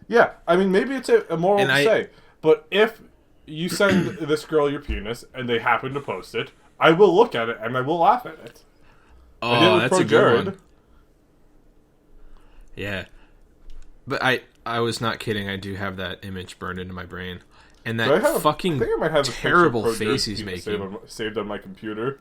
[SPEAKER 2] Yeah, I mean, maybe it's immoral
[SPEAKER 3] And
[SPEAKER 2] to
[SPEAKER 3] I-
[SPEAKER 2] say, but if you send this girl your penis and they happen to post it, I will look at it and I will laugh at it. I did it
[SPEAKER 3] Oh,
[SPEAKER 2] with
[SPEAKER 3] that's
[SPEAKER 2] Pro
[SPEAKER 3] a good
[SPEAKER 2] Jared.
[SPEAKER 3] one. Yeah. But I was not kidding. I do have that image burned into my brain. And
[SPEAKER 2] Do I
[SPEAKER 3] that
[SPEAKER 2] have
[SPEAKER 3] fucking
[SPEAKER 2] I think I might have a picture of
[SPEAKER 3] terrible
[SPEAKER 2] Pro Jared's
[SPEAKER 3] face he's
[SPEAKER 2] penis
[SPEAKER 3] making.
[SPEAKER 2] saved on my computer.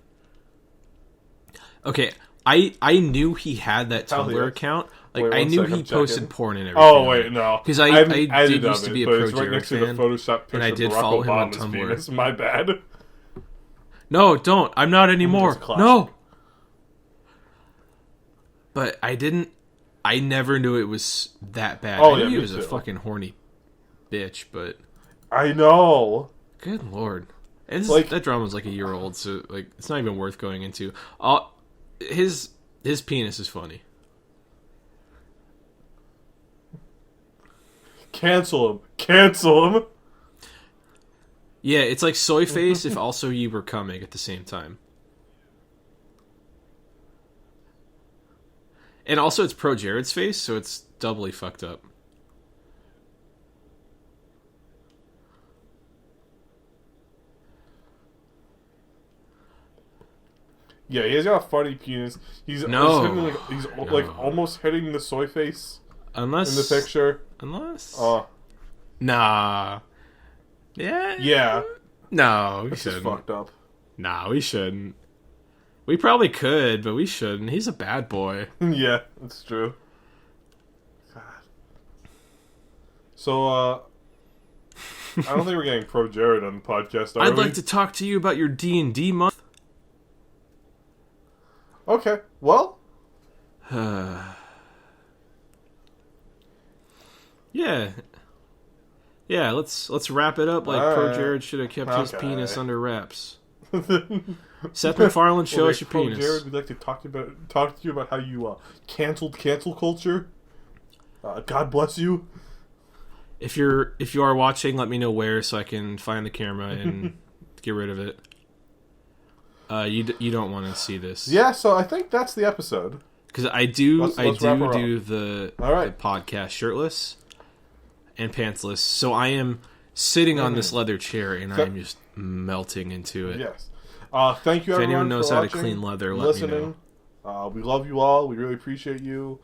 [SPEAKER 3] Okay, I knew he had that
[SPEAKER 2] Hell
[SPEAKER 3] Tumblr
[SPEAKER 2] yeah.
[SPEAKER 3] account. Like,
[SPEAKER 2] Wait,
[SPEAKER 3] I
[SPEAKER 2] one
[SPEAKER 3] knew
[SPEAKER 2] sec,
[SPEAKER 3] he
[SPEAKER 2] I'm
[SPEAKER 3] posted
[SPEAKER 2] checking.
[SPEAKER 3] porn and everything.
[SPEAKER 2] Oh wait, no,
[SPEAKER 3] Because
[SPEAKER 2] I
[SPEAKER 3] I
[SPEAKER 2] haven't
[SPEAKER 3] did
[SPEAKER 2] edited
[SPEAKER 3] used to
[SPEAKER 2] it,
[SPEAKER 3] be a
[SPEAKER 2] but
[SPEAKER 3] Pro
[SPEAKER 2] it's right
[SPEAKER 3] Jared
[SPEAKER 2] next to
[SPEAKER 3] fan.
[SPEAKER 2] the Photoshop picture
[SPEAKER 3] and I did
[SPEAKER 2] of Barack
[SPEAKER 3] follow him on
[SPEAKER 2] Obama's
[SPEAKER 3] Tumblr.
[SPEAKER 2] penis. My bad.
[SPEAKER 3] No, don't. I'm not anymore.
[SPEAKER 2] It's a classic.
[SPEAKER 3] No. But I never knew it was that bad.
[SPEAKER 2] Oh,
[SPEAKER 3] I knew
[SPEAKER 2] yeah,
[SPEAKER 3] he
[SPEAKER 2] me
[SPEAKER 3] was a
[SPEAKER 2] too.
[SPEAKER 3] fucking horny bitch, but
[SPEAKER 2] I know.
[SPEAKER 3] good lord. And
[SPEAKER 2] Like-
[SPEAKER 3] that drama was like a year old, so like it's not even worth going into. His penis is funny.
[SPEAKER 2] Cancel him. Cancel him.
[SPEAKER 3] Yeah, it's like soy face if also you were coming at the same time. And also it's Pro Jared's face, so it's doubly fucked up.
[SPEAKER 2] Yeah, he's got a funny penis. He's
[SPEAKER 3] No.
[SPEAKER 2] he's like almost hitting the soy face
[SPEAKER 3] Unless
[SPEAKER 2] in the picture.
[SPEAKER 3] Unless
[SPEAKER 2] Oh,
[SPEAKER 3] Nah. Yeah.
[SPEAKER 2] yeah.
[SPEAKER 3] No, we
[SPEAKER 2] This is
[SPEAKER 3] shouldn't.
[SPEAKER 2] fucked up.
[SPEAKER 3] Nah, we shouldn't. We probably could, but we shouldn't. He's a bad boy.
[SPEAKER 2] Yeah, that's true. God. So, I don't think we're getting Pro Jared on the podcast, are
[SPEAKER 3] I'd
[SPEAKER 2] we?
[SPEAKER 3] like to talk to you about your D&D month.
[SPEAKER 2] Okay, well,
[SPEAKER 3] Yeah. Yeah, let's wrap it up like Pro
[SPEAKER 2] Alright.
[SPEAKER 3] Jared should have kept his
[SPEAKER 2] Okay.
[SPEAKER 3] penis under wraps. Seth MacFarlane, show us your
[SPEAKER 2] Pro
[SPEAKER 3] penis.
[SPEAKER 2] Jared, we'd like to talk to you about how you canceled cancel culture. God bless you.
[SPEAKER 3] If you are watching, let me know where so I can find the camera and get rid of it. You don't want to see this.
[SPEAKER 2] Yeah, so I think that's the episode.
[SPEAKER 3] Because I do
[SPEAKER 2] Let's wrap her up.
[SPEAKER 3] do the podcast shirtless and pantsless. So I am sitting on this leather chair and I am just melting into it.
[SPEAKER 2] Yes. Thank you,
[SPEAKER 3] If
[SPEAKER 2] everyone,
[SPEAKER 3] anyone knows
[SPEAKER 2] for
[SPEAKER 3] how to
[SPEAKER 2] watching,
[SPEAKER 3] clean leather, let me
[SPEAKER 2] listening. We love you all. We really appreciate you.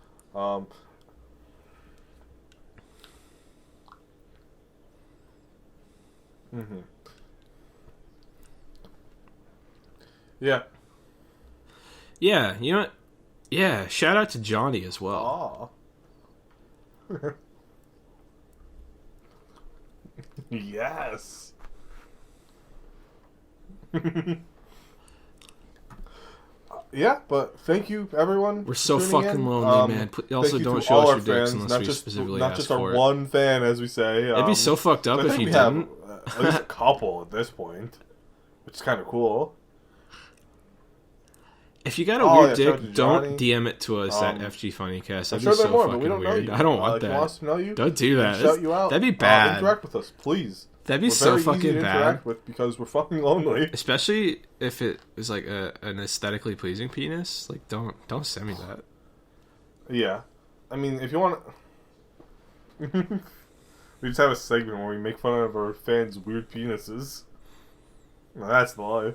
[SPEAKER 2] Yeah.
[SPEAKER 3] Yeah, you know what? Yeah, shout out to Johnny as well.
[SPEAKER 2] Aw. Yes. Yeah, but thank you, everyone.
[SPEAKER 3] We're so
[SPEAKER 2] for tuning
[SPEAKER 3] fucking
[SPEAKER 2] in.
[SPEAKER 3] lonely, man. Also,
[SPEAKER 2] Thank you
[SPEAKER 3] don't
[SPEAKER 2] to
[SPEAKER 3] show
[SPEAKER 2] all
[SPEAKER 3] us
[SPEAKER 2] our
[SPEAKER 3] your dicks
[SPEAKER 2] fans,
[SPEAKER 3] unless
[SPEAKER 2] not
[SPEAKER 3] we
[SPEAKER 2] just
[SPEAKER 3] specifically
[SPEAKER 2] not
[SPEAKER 3] ask
[SPEAKER 2] just
[SPEAKER 3] for
[SPEAKER 2] our
[SPEAKER 3] it.
[SPEAKER 2] one fan, as we say.
[SPEAKER 3] It'd be so fucked up
[SPEAKER 2] I
[SPEAKER 3] if
[SPEAKER 2] think
[SPEAKER 3] you
[SPEAKER 2] we
[SPEAKER 3] didn't.
[SPEAKER 2] have at least a couple at this point, which is kind of cool.
[SPEAKER 3] If you got a
[SPEAKER 2] Oh,
[SPEAKER 3] weird
[SPEAKER 2] yeah, shout out
[SPEAKER 3] dick,
[SPEAKER 2] to
[SPEAKER 3] don't
[SPEAKER 2] Johnny.
[SPEAKER 3] DM it to us at
[SPEAKER 2] Um,
[SPEAKER 3] FG Funnycast.
[SPEAKER 2] I'm
[SPEAKER 3] That'd
[SPEAKER 2] sure
[SPEAKER 3] be
[SPEAKER 2] there
[SPEAKER 3] so
[SPEAKER 2] are more, but
[SPEAKER 3] fucking
[SPEAKER 2] we don't know
[SPEAKER 3] weird.
[SPEAKER 2] you.
[SPEAKER 3] I don't want
[SPEAKER 2] If you
[SPEAKER 3] that.
[SPEAKER 2] want us to know you,
[SPEAKER 3] Don't do that.
[SPEAKER 2] shout you out.
[SPEAKER 3] That'd be bad.
[SPEAKER 2] Interact with us, please.
[SPEAKER 3] That'd be
[SPEAKER 2] We're
[SPEAKER 3] so
[SPEAKER 2] very easy
[SPEAKER 3] fucking
[SPEAKER 2] to
[SPEAKER 3] bad.
[SPEAKER 2] interact with because we're fucking lonely.
[SPEAKER 3] Especially if it was like an aesthetically pleasing penis. Like, don't send me that.
[SPEAKER 2] Yeah, I mean, if you want, we just have a segment where we make fun of our fans' weird penises. Now, that's the life.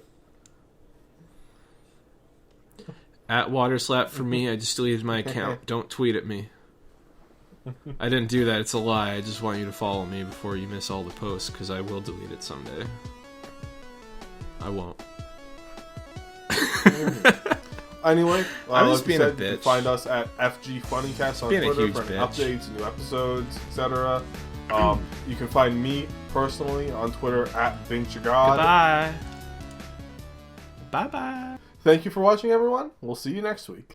[SPEAKER 3] At Waterslap for me, I just deleted my account. Don't tweet at me. I didn't do that. It's a lie. I just want you to follow me before you miss all the posts, because I will delete it someday. I won't.
[SPEAKER 2] Anyway,
[SPEAKER 3] I'm just
[SPEAKER 2] like we
[SPEAKER 3] being a
[SPEAKER 2] said, you can
[SPEAKER 3] bitch.
[SPEAKER 2] find us at FG Funnycast on
[SPEAKER 3] Being a
[SPEAKER 2] Twitter
[SPEAKER 3] huge
[SPEAKER 2] for any
[SPEAKER 3] bitch.
[SPEAKER 2] updates, new episodes, etc. You can find me personally on Twitter at VinchGod.
[SPEAKER 3] Bye. Bye-bye.
[SPEAKER 2] Thank you for watching, everyone. We'll see you next week.